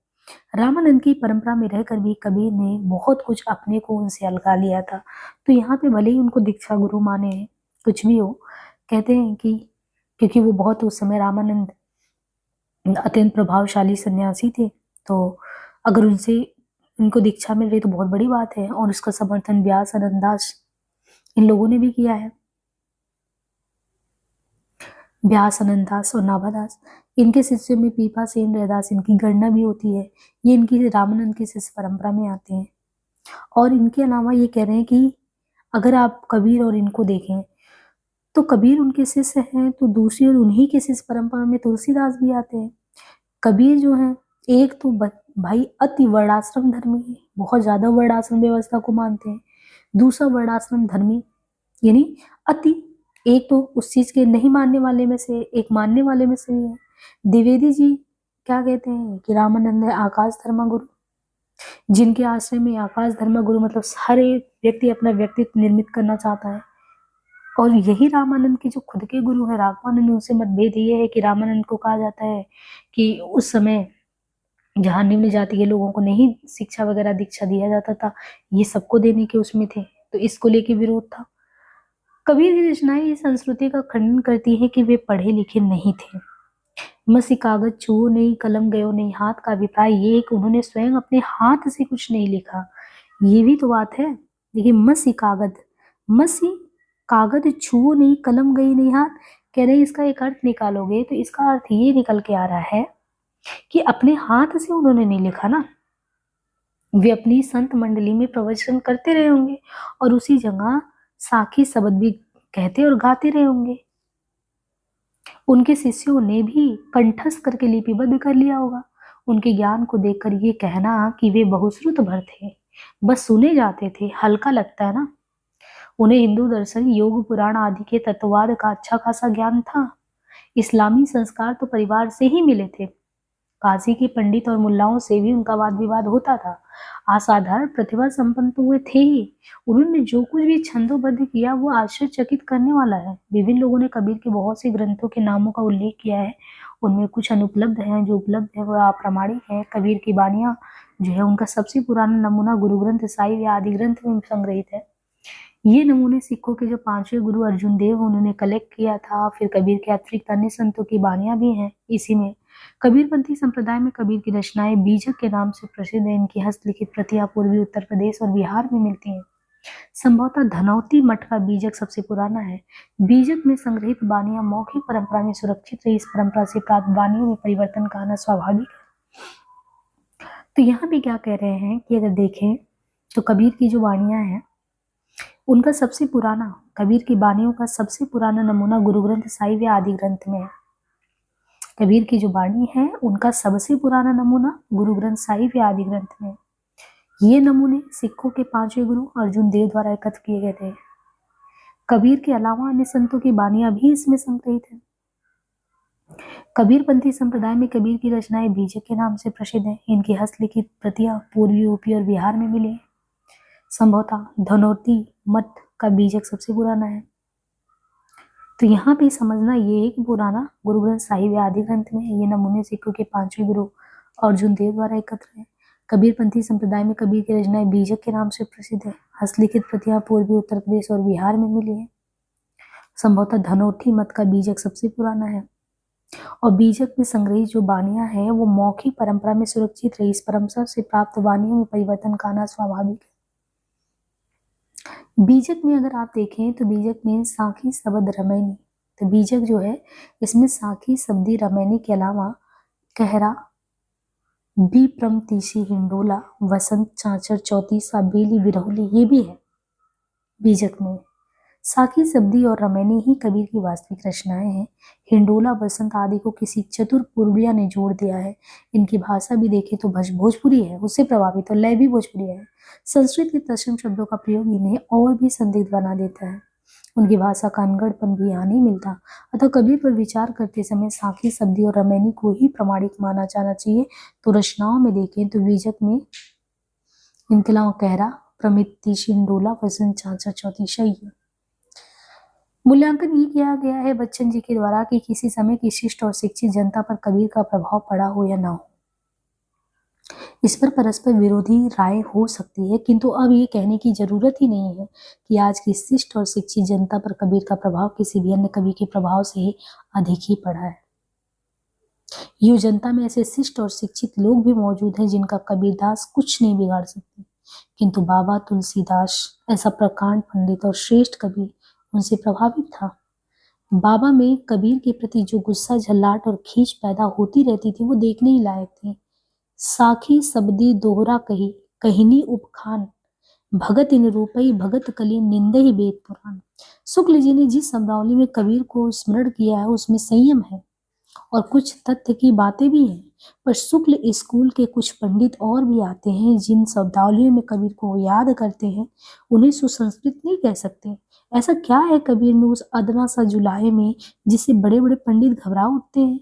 रामानंद की परंपरा में रहकर भी कबीर ने बहुत कुछ अपने को उनसे अलगा लिया था। तो यहाँ पे भले ही उनको दीक्षा गुरु माने हैं, कुछ भी हो, कहते हैं कि क्योंकि वो बहुत उस समय रामानंद अत्यंत प्रभावशाली सन्यासी थे, तो अगर उनसे उनको दीक्षा मिल रही तो बहुत बड़ी बात है। और उसका समर्थन व्यास, आनंददास इन लोगों ने भी किया है। व्यास, आनंददास और नाभादास, इनके शिष्यों में पीपा सेन, रैदास, इनकी गणना भी होती है। ये इनकी रामानंद की शिष्य परंपरा में आते हैं। और इनके अलावा ये कह रहे हैं कि अगर आप कबीर और इनको देखें तो कबीर उनके शिष्य हैं, तो दूसरी ओर उन्हीं के शिष्य परंपरा में तुलसीदास भी आते हैं। कबीर जो है एक तो भाई अति वर्णाश्रम धर्मी है, बहुत ज्यादा वर्णाश्रम व्यवस्था को मानते हैं। दूसरा वर्णाश्रम धर्मी यानी अति, एक तो उस चीज के नहीं मानने वाले में से, एक मानने वाले में से भी है। द्विवेदी जी क्या कहते हैं कि रामानंद है आकाश धर्मा गुरु, जिनके आश्रय में आकाश धर्मा गुरु मतलब हर एक व्यक्ति अपना व्यक्तित्व निर्मित करना चाहता है। और यही रामानंद के जो खुद के गुरु है राघवानंद, उनसे मतभेद ये है कि रामानंद को कहा जाता है कि उस समय जहाँ निम्न जाति के लोगों को नहीं शिक्षा वगैरह दीक्षा दिया जाता था, ये सबको देने के उसमें थे, तो इसको लेके विरोध था। कबीर की रचनाएं इस संस्कृति का खंडन करती है कि वे पढ़े लिखे नहीं थे। मसी कागज छुओ नहीं, कलम गयो नहीं हाथ का अभिप्राय ये है कि उन्होंने स्वयं अपने हाथ से कुछ नहीं लिखा। ये भी तो बात है। देखिए मसी कागज, मसी कागज छुओ नहीं, कलम गई नहीं हाथ। कह रहे इसका एक अर्थ निकालोगे तो इसका अर्थ ये निकल के आ रहा है कि अपने हाथ से उन्होंने नहीं लिखा ना, वे अपनी संत मंडली में प्रवचन करते रहे होंगे और उसी जगह साखी शब्द भी कहते और गाते रहे होंगे। उनके शिष्यों ने भी कंठस्थ करके लिपिबद्ध कर लिया होगा। उनके ज्ञान को देखकर ये कहना कि वे बहुश्रुत भर थे, बस सुने जाते थे, हल्का लगता है ना। उन्हें हिंदू दर्शन, योग, पुराण आदि के तत्ववाद का अच्छा खासा ज्ञान था। इस्लामी संस्कार तो परिवार से ही मिले थे। काशी के पंडित और मुल्लाओं से भी उनका वाद विवाद होता था। असाधारण प्रतिभा संपन्न तो हुए थे ही। उन्होंने जो कुछ भी छंदोबद्ध किया वो आश्चर्यचकित करने वाला है। विभिन्न लोगों ने कबीर के बहुत से ग्रंथों के नामों का उल्लेख किया है। उनमें कुछ अनुपलब्ध हैं, जो उपलब्ध है वह अप्रामाणिक है। कबीर की बानियां जो है उनका सबसे पुराना नमूना गुरु ग्रंथ साहिब या आदि ग्रंथ में संग्रहित है। ये नमूने सिखों के जो पांचवें गुरु अर्जुन देव उन्होंने कलेक्ट किया था। फिर कबीर के अतिरिक्त अन्य संतों की बानियां भी हैं इसी में। कबीरपंथी संप्रदाय में कबीर की रचनाएं बीजक के नाम से प्रसिद्ध हैं। इनकी हस्तलिखित प्रतियां पूर्वी उत्तर प्रदेश और बिहार में मिलती हैं। संभवतः धनौती मठ का बीजक सबसे पुराना है। बीजक में संग्रहित बानियां मौखिक परंपरा में सुरक्षित रही। इस परंपरा से प्राप्त बानियों में परिवर्तन का आना स्वाभाविक है। तो यहाँ भी क्या कह रहे हैं कि अगर देखें तो कबीर की जो बानियां हैं उनका सबसे पुराना, कबीर की बानियों का सबसे पुराना नमूना गुरु ग्रंथ साहिब या आदि ग्रंथ में है। कबीर की जो बानी है उनका सबसे पुराना नमूना गुरु ग्रंथ साहिब या आदि ग्रंथ में। ये नमूने सिखों के पांचवें गुरु अर्जुन देव द्वारा एकत्र किए गए थे। कबीर के अलावा अन्य संतों की बानियां भी इसमें संग्रहित है। कबीरपंथी संप्रदाय में कबीर की रचनाएं बीजक के नाम से प्रसिद्ध हैं। इनकी हस्तलिखित प्रतियां पूर्वी यूपी और बिहार में मिली हैं। संभवतः धनौती मठ का बीजक सबसे पुराना है। तो यहाँ पे समझना ये है कि पुराना गुरु ग्रंथ साहिब या आदि ग्रंथ में ये नमूने सिखों के पांचवें गुरु अर्जुन देव द्वारा एकत्र है। कबीरपंथी संप्रदाय में कबीर की रचनाएं बीजक के नाम से प्रसिद्ध है। हस्तलिखित प्रतियां पूर्वी उत्तर प्रदेश और बिहार में मिली है। संभवतः धनौती मत का बीजक सबसे पुराना है और बीजक में संग्रहित जो बानियां हैं वो मौखिक परंपरा में सुरक्षित रही। इस परंपरा से प्राप्त बानियों में परिवर्तन का आना स्वाभाविक है। बीजक में अगर आप देखें तो बीजक में साखी शब्द रमैनी, तो बीजक जो है इसमें साखी शब्दी रमैनी के अलावा कहरा, विप्रम तीसी हिंडोला, वसंत चाचर चौतीसा, बेली बिरहुली ये भी है बीजक में। साखी शब्दी और रमैनी ही कबीर की वास्तविक रचनाएं हैं। हिंडोला, वसंत आदि को किसी चतुर पूर्विया ने जोड़ दिया है। इनकी भाषा भी देखें तो भोजपुरी है, उससे प्रभावित और लय भी भोजपुरी है। संस्कृत के तत्सम शब्दों का प्रयोग इन्हें और भी संदिग्ध बना देता है। उनकी भाषा का अनगढ़पन भी यहाँ नहीं मिलता। अतः कबीर पर विचार करते समय साखी शब्दी और रमैनी को ही प्रमाणिक माना जाना चाहिए। तो रचनाओं में देखें तो बीजक में इनके अलावा कहरा, प्रमिति, हिंडोला, वसंत चाचर चौतीसा ही है। मूल्यांकन ये किया गया है बच्चन जी के द्वारा कि किसी समय की शिष्ट और शिक्षित जनता पर कबीर का प्रभाव पड़ा हो या ना हो। इस पर परस्पर विरोधी राय हो सकती है, किंतु अब ये कहने की जरूरत ही नहीं है कि आज की शिष्ट और शिक्षित जनता पर कबीर का प्रभाव किसी भी अन्य कवि के प्रभाव से अधिक ही पड़ा है। युवा जनता में ऐसे शिष्ट और शिक्षित लोग भी मौजूद हैं जिनका कबीरदास कुछ नहीं बिगाड़ सकते, किंतु बाबा तुलसीदास ऐसा प्रकांड पंडित और श्रेष्ठ कवि उनसे प्रभावित था। बाबा में कबीर के प्रति जो गुस्सा, झल्लाट और खींच पैदा होती रहती थी वो देखने ही लायक थी। साखी शब्दी दोहरा कही, कहिनी उपखान, भगत इन रूपई भगत कली निंदे ही वेद पुराण। शुक्ल जी ने जिस शब्दावली में कबीर को स्मरण किया है उसमें संयम है और कुछ तथ्य की बातें भी हैं, पर शुक्ल स्कूल के कुछ पंडित और भी आते हैं जिन शब्दावलियों में कबीर को याद करते हैं उन्हें सुसंस्कृत नहीं कह सकते। ऐसा क्या है कबीर में, उस अदना सा जुलाहे में, जिससे बड़े बड़े पंडित घबरा उठते हैं?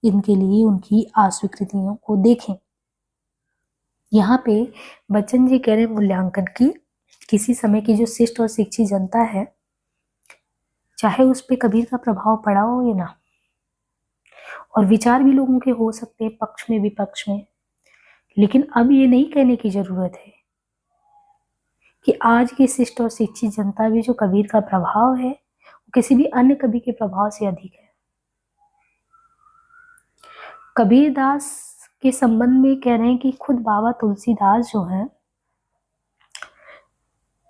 इनके लिए उनकी अस्वीकृतियों को देखें। यहाँ पे बच्चन जी कह रहे मूल्यांकन की किसी समय की जो शिष्ट और शिक्षित जनता है चाहे उस पर कबीर का प्रभाव पड़ा हो या ना, और विचार भी लोगों के हो सकते हैं पक्ष में विपक्ष में, लेकिन अब ये नहीं कहने की जरूरत है कि आज की शिष्ट और शिक्षित जनता में जो कबीर का प्रभाव है वो किसी भी अन्य कवि के प्रभाव से अधिक है। कबीरदास के संबंध में कह रहे हैं कि खुद बाबा तुलसीदास जो है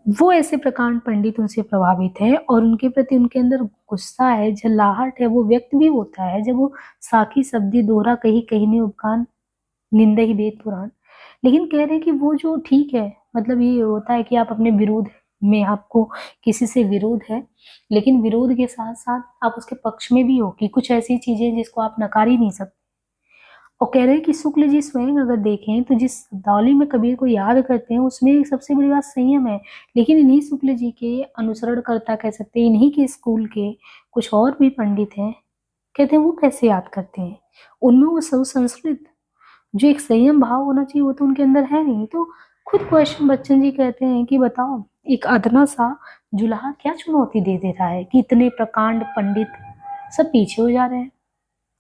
वो ऐसे प्रकांड पंडित उनसे प्रभावित है और उनके प्रति उनके अंदर गुस्सा है, झल्लाहट है, वो व्यक्त भी होता है जब वो साखी शब्दी दोहरा कही कहने उपकान निंदा ही वेद पुराण। लेकिन कह रहे हैं कि वो जो ठीक है, मतलब ये होता है कि आप अपने विरोध में, आपको किसी से विरोध है, लेकिन विरोध के साथ साथ आप उसके पक्ष में भी हो कि कुछ ऐसी चीजें जिसको आप नकार ही नहीं सकते। और कह रहे हैं कि शुक्ल जी स्वयं अगर देखें तो जिस शब्दावली में कबीर को याद करते हैं उसमें सबसे बड़ी बात संयम है। लेकिन इन्हीं शुक्ल जी के अनुसरणकर्ता कह सकते हैं, इन्हीं के स्कूल के कुछ और भी पंडित हैं, कहते हैं वो कैसे याद करते हैं, उनमें वो सुसंस्कृत जो एक संयम भाव होना चाहिए वो तो उनके अंदर है नहीं। तो खुद क्वेश्चन बच्चन जी कहते हैं कि बताओ एक अदना सा जुलाहा क्या चुनौती दे दे रहा है कि इतने प्रकांड पंडित सब पीछे हो जा रहे हैं,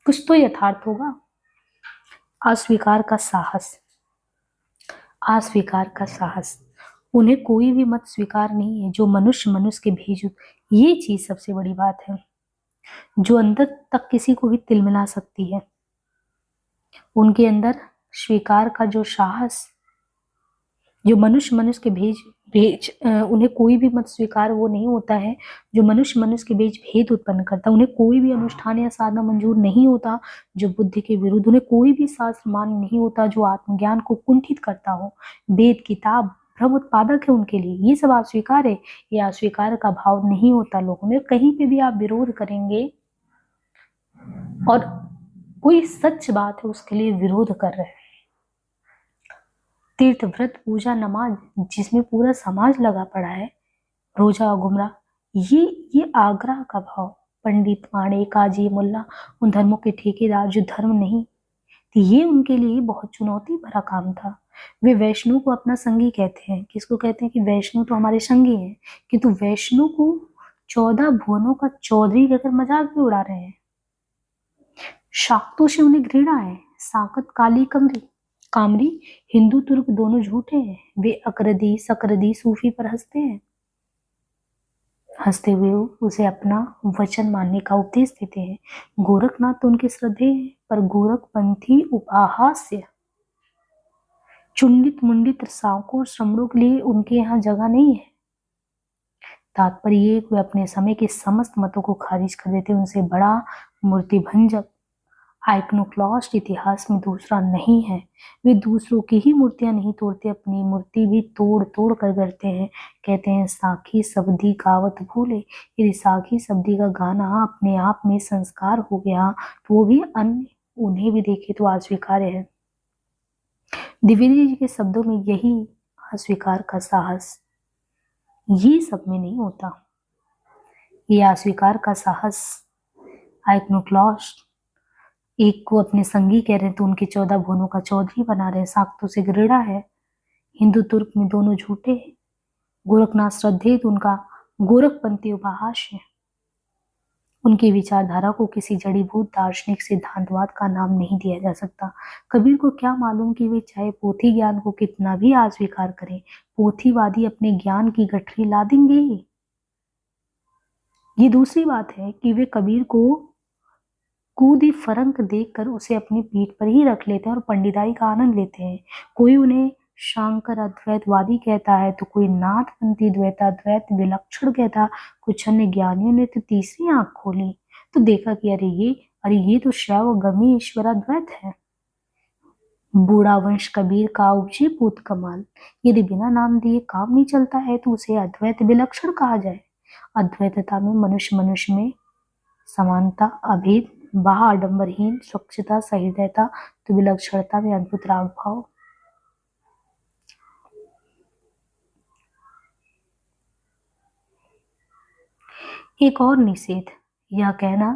कुछ तो यथार्थ होगा। अस्वीकार का साहस, अस्वीकार का साहस, उन्हें कोई भी मत स्वीकार नहीं है जो मनुष्य मनुष्य के भेजू। ये चीज सबसे बड़ी बात है जो अंदर तक किसी को भी तिलमिला सकती है। उनके अंदर स्वीकार का जो साहस, जो मनुष्य मनुष्य के भेज भेज उन्हें कोई भी मत स्वीकार वो नहीं होता है जो मनुष्य मनुष्य के बीच भेद उत्पन्न करता। उन्हें कोई भी अनुष्ठान या साधना मंजूर नहीं होता जो बुद्धि के विरुद्ध। उन्हें कोई भी शास्त्र मान नहीं होता जो आत्मज्ञान को कुंठित करता हो। वेद किताब भ्रम उत्पादक है उनके लिए, ये सब अस्वीकार है। ये अस्वीकार का भाव नहीं होता लोगों में। कहीं पे भी आप विरोध करेंगे और कोई सच बात है उसके लिए विरोध कर रहे हैं। तीर्थ व्रत पूजा नमाज जिसमें पूरा समाज लगा पड़ा है, रोजा गुमराह, ये आग्रह का भाव। पंडित माणे काजी मुल्ला उन धर्मों के ठेकेदार जो धर्म नहीं, तो ये उनके लिए बहुत चुनौती भरा काम था। वे वैष्णव को अपना संगी कहते हैं। किसको कहते हैं कि वैष्णव तो हमारे संगी हैं, किंतु वैष्णव को 14 भुवनों का चौधरी कहकर मजाक भी उड़ा रहे हैं। शाक्तों से उन्हें घृणा है। साकत काली कमरी कामरी हिंदू तुर्क दोनों झूठे हैं। वे अकरदी सकरदी सूफी पर हंसते हैं, हंसते हुए उसे अपना वचन मानने का उपदेश देते हैं। गोरखनाथ तो उनके श्रद्धेय हैं, पर गोरखपंथी उपहास्य चुंडित मुंडित सावकों और श्रमणों के लिए उनके यहाँ जगह नहीं है। तात्पर्य ये वे अपने समय के समस्त मतों को खारिज कर देते। उनसे बड़ा मूर्तिभंजक आइकनोक्लास्ट इतिहास में दूसरा नहीं है। वे दूसरों की ही मूर्तियां नहीं तोड़ते, अपनी मूर्ति भी तोड़ तोड़ कर करते हैं। कहते हैं साखी शब्दी गावत भूले। यदि साखी शब्दी का गाना अपने आप में संस्कार हो गया तो वो भी अन्य उन्हें भी देखे तो अस्वीकार्य है। द्विवेदी जी के शब्दों में यही अस्वीकार का साहस, ये सब में नहीं होता। ये अस्वीकार का साहस आइकनोक्लास्ट एक को अपने संगी कह रहे हैं तो उनके 14 भुवनों का चौधरी बना रहे हैं। साक्तों से घृणा है। हिंदू तुर्क में दोनों झूठे हैं। गोरखनाथ श्रद्धेय तो उनका गोरखपंथी उपहास है। उनकी विचारधारा को किसी जड़ीभूत दार्शनिक सिद्धांतवाद का नाम नहीं दिया जा सकता। कबीर को क्या मालूम कि वे चाहे पोथी ज्ञान को कितना भी अस्वीकार करें, पोथीवादी अपने ज्ञान की गठरी ला देंगे। ये दूसरी बात है कि वे कबीर को कूदी फरंक देखकर उसे अपनी पीठ पर ही रख लेते हैं और पंडिताई का आनंद लेते हैं। कोई उन्हें शांकर अद्वैतवादी कहता है तो कोई नाथपंथी द्वैताद्वैत विलक्षण कहता। कुछ अन्य ज्ञानियों ने तो तीसरी आंख खोली तो देखा कि अरे ये तो शैव गमी ईश्वराद्वैत है। बूढ़ा वंश कबीर का उपजे पूत कमाल। यदि बिना नाम दिए काम नहीं चलता है तो उसे अद्वैत विलक्षण कहा जाए। अद्वैतता में मनुष्य मनुष्य में समानता, अभेद, बाह आडंबरहीन, स्वच्छता, सहृदयता, तो विलक्षणता में अद्भुत राग भाव। एक और निषेध, यह कहना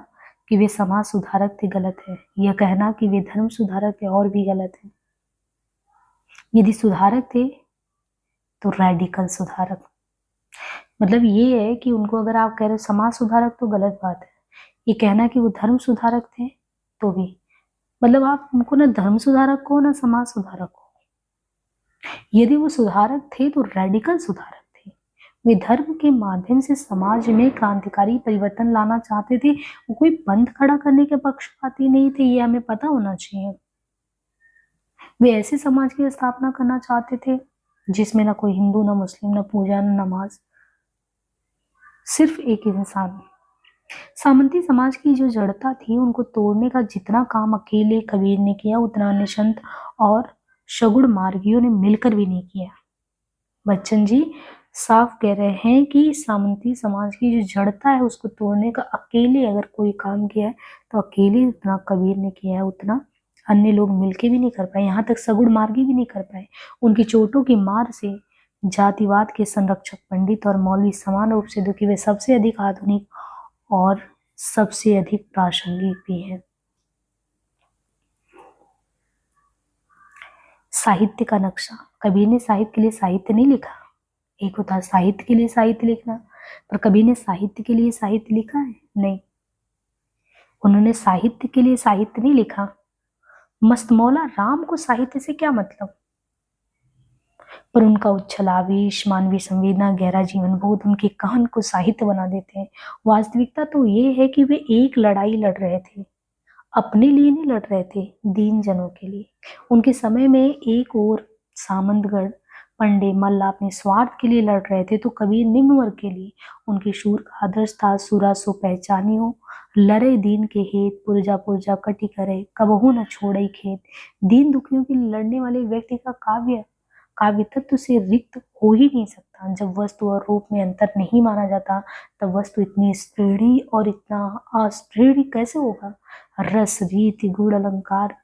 कि वे समाज सुधारक थे गलत है। यह कहना कि वे धर्म सुधारक थे और भी गलत है। यदि सुधारक थे तो रेडिकल सुधारक, मतलब ये है कि उनको अगर आप कह रहे हो समाज सुधारक तो गलत बात है। ये कहना कि वो धर्म सुधारक थे तो भी, मतलब आप उनको ना धर्म सुधारक को ना समाज सुधारक को। यदि वो सुधारक थे तो रेडिकल सुधारक थे। वे धर्म के माध्यम से समाज में क्रांतिकारी परिवर्तन लाना चाहते थे। वो कोई पंथ खड़ा करने के पक्षपाती नहीं थे, ये हमें पता होना चाहिए। वे ऐसे समाज की स्थापना करना चाहते थे जिसमें ना कोई हिंदू, ना मुस्लिम, ना पूजा, ना नमाज, सिर्फ एक इंसान। सामंती समाज की जो जड़ता थी उनको तोड़ने का जितना काम अकेले कबीर ने किया, उतना निशंत और शगुन मार्गियों ने मिलकर भी नहीं किया। बच्चन जी साफ कह रहे हैं कि सामंती समाज की जो जड़ता है उसको तोड़ने का अकेले अगर कोई काम किया है तो अकेले उतना कबीर ने किया है, उतना अन्य लोग मिलके भी नहीं कर पाए, यहाँ तक सगुण मार्गी भी नहीं कर पाए। उनकी चोटों की मार से जातिवाद के संरक्षक पंडित और मौलवी समान रूप से दुखी, वे सबसे अधिक आधुनिक और सबसे अधिक प्रासंगिक भी है। साहित्य का नक्शा। कबीर ने साहित्य के लिए साहित्य नहीं लिखा। एक होता है साहित्य के लिए साहित्य लिखना, पर कबीर ने साहित्य के लिए साहित्य लिखा है? नहीं, उन्होंने साहित्य के लिए साहित्य नहीं लिखा। मस्तमौला राम को साहित्य से क्या मतलब, पर उनका उच्छल आवेश, मानवीय संवेदना, गहरा जीवन बोध उनके कहन को साहित्य बना देते हैं। वास्तविकता तो ये है कि वे एक लड़ाई लड़ रहे थे, अपने लिए नहीं लड़ रहे थे, दीन जनों के लिए। उनके समय में एक और सामंतगढ़ पंडे मल्ला अपने स्वार्थ के लिए लड़ रहे थे, तो कबीर निम्न वर्ग के लिए। उनके शूर का आदर्श था, सुरा सो पहचानियो, लड़े दीन के हेत, पुरजा पुरजा कटी करे, कबहू न छोड़े खेत। दीन दुखियों के लिए लड़ने वाले व्यक्ति का काव्य काव्य तत्व से रिक्त हो ही नहीं सकता। जब वस्तु और रूप में अंतर नहीं माना जाता, तब वस्तु इतनी स्त्रीणी और इतना अस्त्रीणी कैसे होगा। रस रीति गुण अलंकार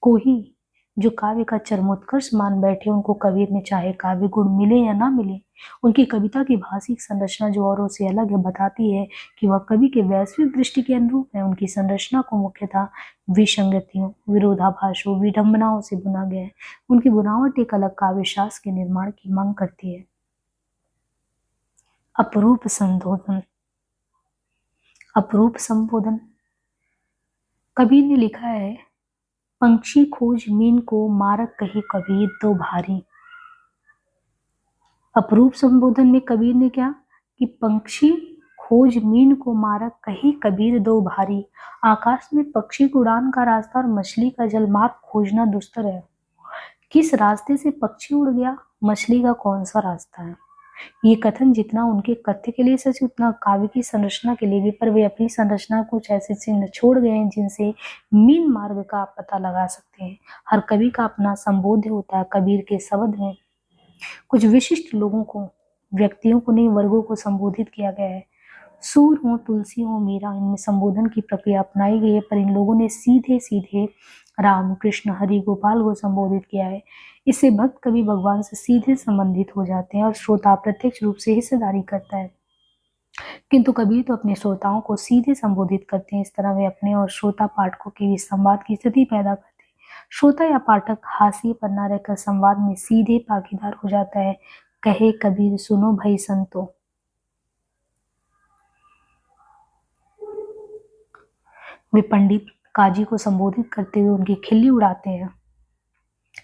को ही जो काव्य का चरमोत्कर्ष मान बैठे, उनको कबीर में चाहे काव्य गुण मिले या ना मिले, उनकी कविता की भाषिक संरचना जो औरों से अलग है, बताती है कि वह कवि के वैश्विक दृष्टि के अनुरूप है। उनकी संरचना को मुख्यतः विसंगतियों, विरोधाभासों, विडंबनाओं से बुना गया है। उनकी बुनावट एक अलग काव्य शास्त्र के निर्माण की मांग करती है। अपरूप संबोधन। अपरूप संबोधन। कबीर ने लिखा है, पंक्षी खोज मीन को, मारक कही कबीर दो भारी। अपरूप संबोधन में कबीर ने क्या कि पंक्षी खोज मीन को, मारक कही कबीर दो भारी। आकाश में पक्षी की उड़ान का रास्ता और मछली का जलमार्ग खोजना दुस्तर है। किस रास्ते से पक्षी उड़ गया, मछली का कौन सा रास्ता है। ये कथन जितना उनके कथ्य के लिए सच, उतना काव्य की संरचना के लिए भी। पर वे अपनी संरचना कुछ ऐसे चिन्ह छोड़ गए हैं जिनसे मीन मार्ग का आप पता लगा सकते हैं। हर कवि का अपना संबोध्य होता है। कबीर के शब्द में कुछ विशिष्ट लोगों को, व्यक्तियों को नहीं, वर्गों को संबोधित किया गया है। सूर हो, तुलसी हो, मीरा, इनमें संबोधन की प्रक्रिया अपनाई गई है, पर इन लोगों ने सीधे सीधे राम, कृष्ण, हरि, गोपाल को संबोधित किया है। इससे भक्त कवि भगवान से सीधे संबंधित हो जाते हैं और श्रोता प्रत्यक्ष रूप से हिस्सेदारी करता है। किंतु कबीर तो अपने श्रोताओं को सीधे संबोधित करते हैं। इस तरह वे अपने और श्रोता पाठकों के बीच संवाद की स्थिति पैदा करते हैं। श्रोता या पाठक हाशिए पर न रहकर संवाद में सीधे भागीदार हो जाता है। कहे कबीर, सुनो भाई संतो। वे पंडित काजी को संबोधित करते हुए उनकी खिल्ली उड़ाते हैं।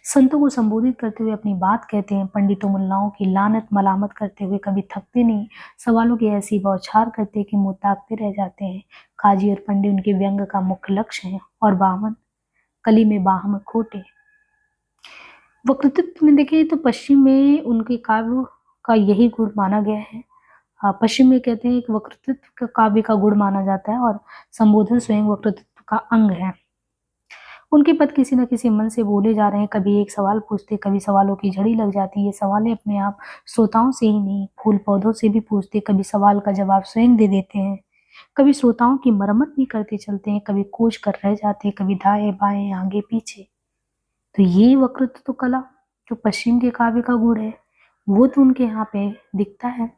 संतों को संबोधित करते हुए अपनी बात कहते हैं। पंडितों मुल्लाओं की लानत मलामत करते हुए कभी थकते नहीं। सवालों की ऐसी बौछार करते कि मुंह ताकते रह जाते हैं। काजी और पंडित उनके व्यंग का मुख्य लक्ष्य है। और बामन कली में बाहम खोटे। वक्तृत्व में देखें तो पश्चिम में उनके काव्य का यही गुण माना गया है। पश्चिम में कहते हैं कि वक्तृत्व का काव्य का गुण माना जाता है और संबोधन स्वयं वक्तृत्व का अंग है। उनके पद किसी न किसी मन से बोले जा रहे हैं। कभी एक सवाल पूछते, कभी सवालों की झड़ी लग जाती है। ये सवालें अपने आप श्रोताओं से ही नहीं, फूल पौधों से भी पूछते। कभी सवाल का जवाब स्वयं दे देते हैं। कभी श्रोताओं की मरम्मत भी करते चलते हैं। कभी खोज कर रह जाते हैं, कभी दाएं बाएं आगे पीछे। तो ये वक्तृत्व कला जो पश्चिम के काव्य का गुण है, वो तो उनके यहाँ पे दिखता है।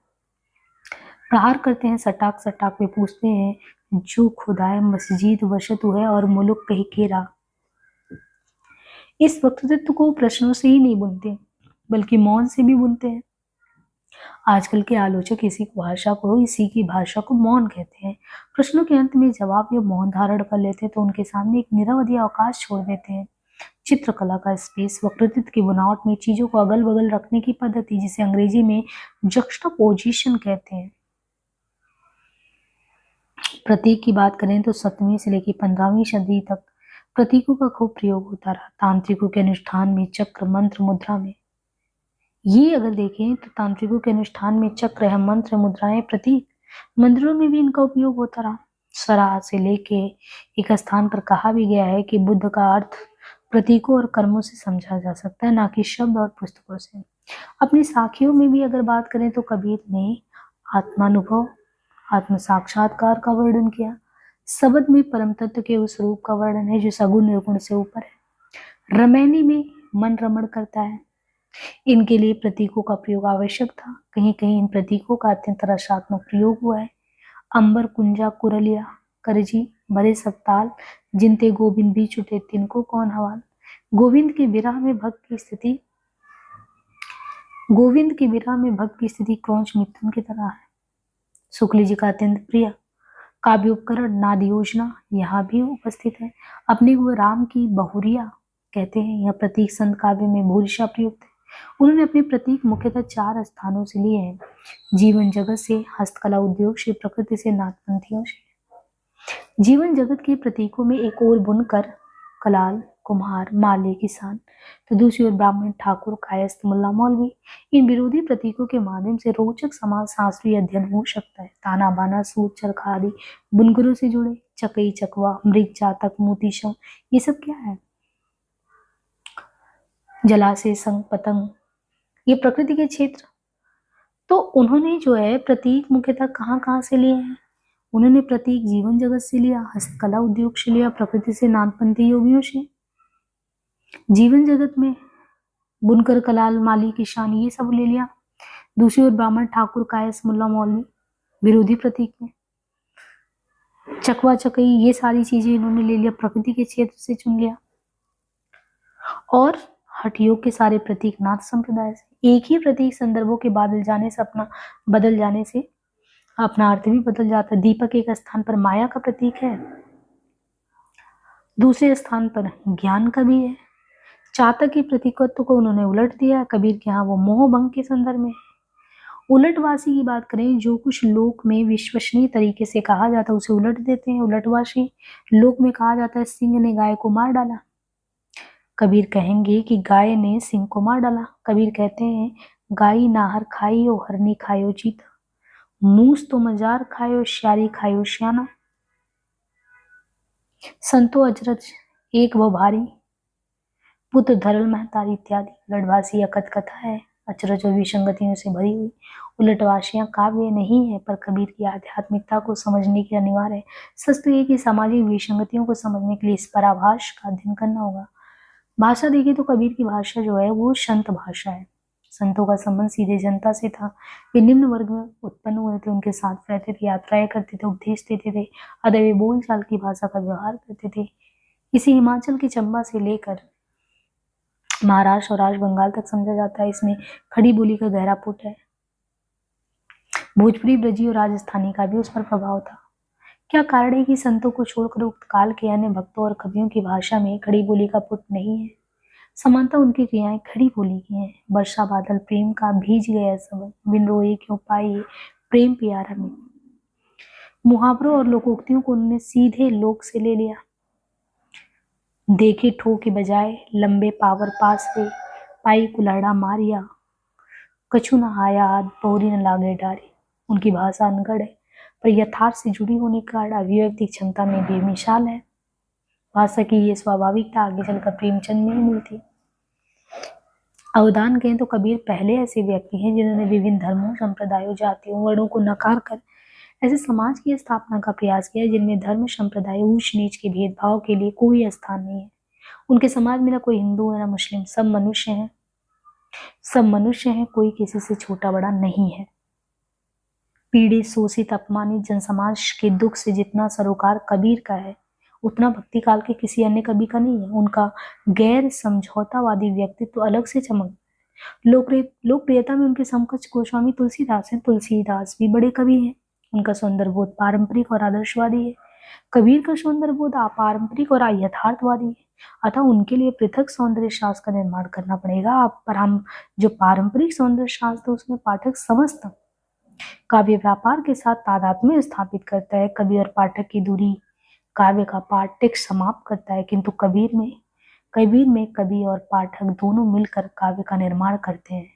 प्रहार करते हैं सटाक सटाक पे, पूछते हैं जो खुदाए मस्जिद वशतु है और मुलुक कही केरा। इस वक्तृत्व को प्रश्नों से ही नहीं बुनते, बल्कि मौन से भी बुनते हैं। आजकल के आलोचक इसी की भाषा को मौन कहते हैं। प्रश्नों के अंत में जवाब या मौन धारण कर लेते हैं, तो उनके सामने एक निरवधि अवकाश छोड़ देते हैं। चित्रकला का स्पेस। वक्तृत्व की बनावट में चीजों को अगल बगल रखने की पद्धति, जिसे अंग्रेजी में जक्स्टापोजिशन कहते हैं। प्रतीक की बात करें तो 7वीं से लेकर 15वीं सदी तक प्रतीकों का खूब प्रयोग होता रहा। तांत्रिकों के अनुष्ठान में, चक्र, मंत्र, मुद्रा में ये अगर देखें तो तांत्रिकों के अनुष्ठान में चक्र है, मंत्र, मुद्राएं, प्रतीक, मंदिरों में भी इनका उपयोग होता रहा। सराह से लेके एक स्थान पर कहा भी गया है कि बुद्ध का अर्थ प्रतीकों और कर्मों से समझा जा सकता है, ना कि शब्द और पुस्तकों से। अपनी साखियों में भी अगर बात करें तो कबीर ने आत्मानुभव, आत्म साक्षात्कार का वर्णन किया। शब्द में परम तत्व के उस रूप का वर्णन है जो सगुण निर्गुण से ऊपर है। रमैनी में मन रमण करता है। इनके लिए प्रतीकों का प्रयोग आवश्यक था। कहीं कहीं इन प्रतीकों का अत्यंत रसात्मक प्रयोग हुआ है। अंबर कुंजा कुरलिया करजी भरे सप्ताल जिनते गोविंद भी छुटे तिनको कौन हवाल। गोविंद के विरह में भक्त की स्थिति क्रौंच मिथुन की तरह है। शुक्ल जी का अत्यंत प्रिय काव्य उपकरण नाद योजना यहाँ भी उपस्थित है। अपने को राम की बहुरिया कहते हैं। यह प्रतीक संत काव्य में भूरिशा प्रयुक्त है। उन्होंने अपने प्रतीक मुख्यतः 4 स्थानों से लिए हैं: जीवन जगत से, हस्तकला उद्योग से, प्रकृति से, नाथपंथियों से। जीवन जगत के प्रतीकों में एक ओर बुनकर, कलाल, कुम्हार, माली, किसान, तो दूसरी ओर ब्राह्मण, ठाकुर, कायस्थ, मुल्ला, मौलवी। इन विरोधी प्रतीकों के माध्यम से रोचक समाज शास्त्रीय अध्ययन हो सकता है। ताना बाना, सूत, चरखा आदि बुनकरों से जुड़े, चकई, चकवा, मृग, चातक, मोती, शव, ये सब क्या है? जलाशय, संग, पतंग, ये प्रकृति के क्षेत्र। तो उन्होंने जो है प्रतीक मुख्यतः कहाँ कहाँ से लिए हैं? उन्होंने प्रतीक जीवन जगत से लिया, हस्तकला उद्योग से लिया, प्रकृति से, नाथपंथी योगियों से। जीवन जगत में बुनकर, कलाल, माली, किसान, ये सब ले लिया। दूसरी ओर ब्राह्मण, ठाकुर, कायस्थ, मुल्ला, मौलवी विरोधी प्रतीक में। चकवा, चकई, ये सारी चीजें इन्होंने ले लिया, प्रकृति के क्षेत्र से चुन लिया। और हठ योग के सारे प्रतीक नाथ संप्रदाय से। एक ही प्रतीक संदर्भों के बदल जाने से अपना अर्थ भी बदल जाता है। दीपक एक स्थान पर माया का प्रतीक है, दूसरे स्थान पर ज्ञान का भी है। चातक के प्रतीकत्व को उन्होंने उलट दिया। कबीर के यहाँ वो मोह भंग के संदर्भ में। उलटवासी की बात करें, जो कुछ लोक में विश्वसनीय तरीके से कहा जाता है उसे उलट देते हैं। उलटवासी लोक में कहा जाता है सिंह ने गाय को मार डाला, कबीर कहेंगे कि गाय ने सिंह को मार डाला। कबीर कहते हैं गाय नाहर खाइयो हरनी खायो चीता, मूस तो मजार खायो श्यारी खायो श्याना। संतो अजरज एक व भारी, पुत्र धरल महतारी इत्यादि। उलटवासी अकथ कथा है, अचरज और विसंगतियों से भरी हुई। उलटवासियां काव्य नहीं है पर कबीर की आध्यात्मिकता को समझने के अनिवार्य है। सच तो ये कि सामाजिक विसंगतियों को समझने के लिए इस पराभाष का अध्ययन करना होगा। भाषा देखिए तो कबीर की भाषा जो है वो संत भाषा है। संतों का संबंध सीधे जनता से था। वे निम्न वर्ग में उत्पन्न हुए थे, उनके साथ रहते थे, यात्राएं करते थे, उपदेश देते थे, अदबी बोलचाल की भाषा का व्यवहार करते थे। इसे हिमाचल की चंबा से लेकर महाराष्ट्र और आज बंगाल तक समझा जाता है। इसमें खड़ी बोली का गहरा पुट है। भोजपुरी, ब्रजी और राजस्थानी का भी उस पर प्रभाव था। क्या कारण है कि संतों को छोड़कर उक्त काल के अन्य भक्तों और कवियों की भाषा में खड़ी बोली का पुट नहीं है? समानता उनकी क्रियाएं खड़ी बोली की हैं। वर्षा बादल प्रेम का भीज गया सब, बिन रोए क्यों पाई प्रेम प्यारा में। मुहावरों और लोकोक्तियों को उन्होंने सीधे लोक से ले लिया। देखे ठो के बजाय लंबे पावर पास रे, पाई कुल्हाड़ा मारिया, कछु न आया आद पौरी न लागे डारी। उनकी भाषा अनगढ़ है पर यथार्थ से जुड़ी होने के कारण अभिव्यक्ति क्षमता में बेमिसाल है। भाषा की ये स्वाभाविकता आगे चलकर प्रेमचंद में ही मिलती। अवदान कहें तो कबीर पहले ऐसे व्यक्ति हैं जिन्होंने विभिन्न धर्मों, संप्रदायों, जातियों, वर्णों को नकार कर ऐसे समाज की स्थापना का प्रयास किया जिनमें धर्म, संप्रदाय, ऊंच नीच के भेदभाव के लिए कोई स्थान नहीं है। उनके समाज में ना कोई हिंदू है ना मुस्लिम, सब मनुष्य हैं। सब मनुष्य हैं, कोई किसी से छोटा बड़ा नहीं है। पीड़ित, शोषित, अपमानित जनसमाज के दुख से जितना सरोकार कबीर का है उतना भक्ति काल के किसी अन्य कवि का नहीं है। उनका गैर समझौतावादी व्यक्तित्व तो अलग से चमक। लोकप्रियता में उनके समकक्ष गोस्वामी तुलसीदास हैं। तुलसीदास भी बड़े कवि हैं। उनका सौंदर्य बोध पारंपरिक और आदर्शवादी है। कबीर का सौंदर्य बोध अपारंपरिक और यथार्थवादी है। अतः उनके लिए पृथक सौंदर्य शास्त्र का निर्माण करना पड़ेगा। पर हम जो पारंपरिक सौंदर्य शास्त्र उसमें पाठक समस्त काव्य व्यापार के साथ तादात्म्य स्थापित करता है। कवि और पाठक की दूरी काव्य का पाठ्यक समाप्त करता है, किंतु कबीर में कवि और पाठक दोनों मिलकर काव्य का निर्माण करते हैं।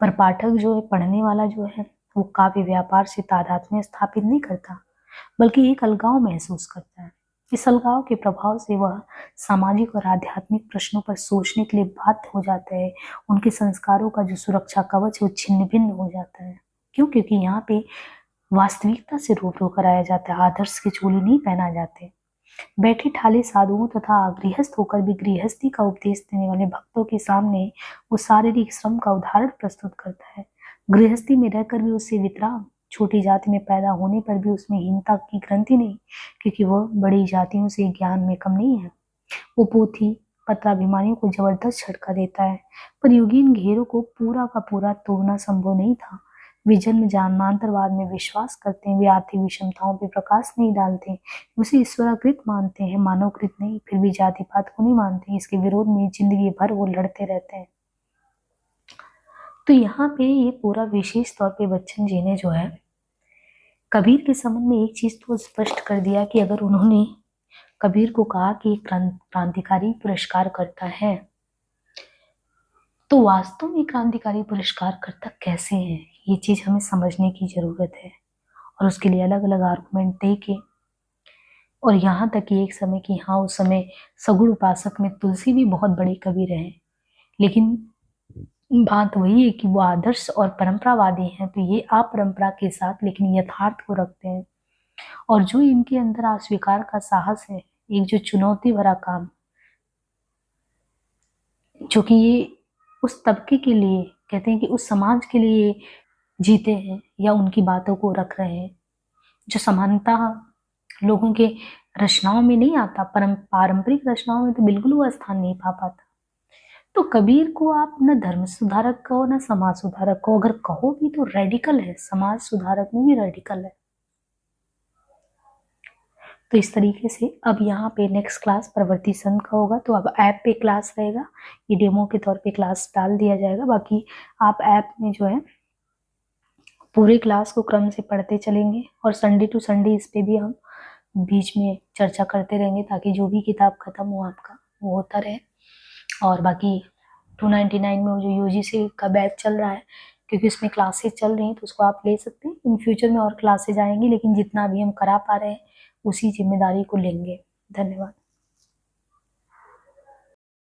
पर पाठक जो है, पढ़ने वाला जो है, वो काव्य व्यापार से तादात्म्य स्थापित नहीं करता, बल्कि एक अलगाव महसूस करता है। इस अलगाव के प्रभाव से वह सामाजिक और आध्यात्मिक प्रश्नों पर सोचने के लिए बाध्य हो जाता है। उनके संस्कारों का जो सुरक्षा कवच है वो छिन्न भिन्न हो जाता है। क्यों? क्योंकि यहाँ पे वास्तविकता से रूबरू कराया जाता है, आदर्श के चोली नहीं पहना जाते। बैठे ठाले साधुओं तथा गृहस्थ होकर भी गृहस्थी का उपदेश देने वाले भक्तों के सामने वो शारीरिक श्रम का उदाहरण प्रस्तुत करता है। गृहस्थी में रहकर भी उससे वितराग, छोटी जाति में पैदा होने पर भी उसमें हीनता की ग्रंथि नहीं, क्योंकि वह बड़ी जातियों से ज्ञान में कम नहीं है। वो पोथी पत्राभिमानियों को जबरदस्त झटका देता है, पर योगीन घेरों को पूरा का पूरा तोड़ना संभव नहीं था। वे जन्म जन्मांतरवाद में विश्वास करते हैं, वे आर्थिक विषमताओं पर प्रकाश नहीं डालते, उसे ईश्वराकृत मानते हैं, मानवकृत नहीं। फिर भी जाति पात को नहीं मानते, इसके विरोध में जिंदगी भर वो लड़ते रहते हैं। तो यहाँ पे ये पूरा विशेष तौर पे बच्चन जी ने जो है कबीर के संबंध में एक चीज तो स्पष्ट कर दिया कि अगर उन्होंने कबीर को कहा कि क्रांतिकारी पुरस्कार करता है, तो वास्तव में क्रांतिकारी पुरस्कार करता कैसे है, ये चीज हमें समझने की जरूरत है। और उसके लिए अलग अलग आर्गुमेंट दे के, और यहाँ तक कि एक समय की, हाँ उस समय सगुण उपासक में तुलसी भी बहुत बड़ी कवि रहे, लेकिन बात वही है कि वो आदर्श और परंपरावादी हैं, तो ये अपरंपरा के साथ लेकिन यथार्थ को रखते हैं। और जो इनके अंदर अस्वीकार का साहस है, एक जो चुनौती भरा काम, जो कि ये उस तबके के लिए कहते हैं कि उस समाज के लिए जीते हैं या उनकी बातों को रख रहे हैं, जो समानता लोगों के रचनाओं में नहीं आता, पारंपरिक रचनाओं में तो बिल्कुल वो स्थान नहीं पा पाता। तो कबीर को आप न धर्म सुधारक कहो न समाज सुधारक कहो, अगर कहो भी तो रेडिकल है, समाज सुधारक में भी रेडिकल है। तो इस तरीके से अब यहाँ पे नेक्स्ट क्लास प्रवृत्ति संघ का होगा, तो अब ऐप पे क्लास रहेगा, ये डेमो के तौर पे क्लास डाल दिया जाएगा। बाकी आप ऐप में जो है पूरे क्लास को क्रम से पढ़ते चलेंगे, और संडे टू संडे इस पे भी हम बीच में चर्चा करते रहेंगे, ताकि जो भी किताब खत्म हो आपका वो होता रहे। और बाकी 299 में वो जो यूजीसी का बैच चल रहा है, क्योंकि उसमें क्लासेस चल रही हैं, तो उसको आप ले सकते हैं। इन फ्यूचर में और क्लासेज आएंगी, लेकिन जितना भी हम करा पा रहे हैं उसी जिम्मेदारी को लेंगे। धन्यवाद।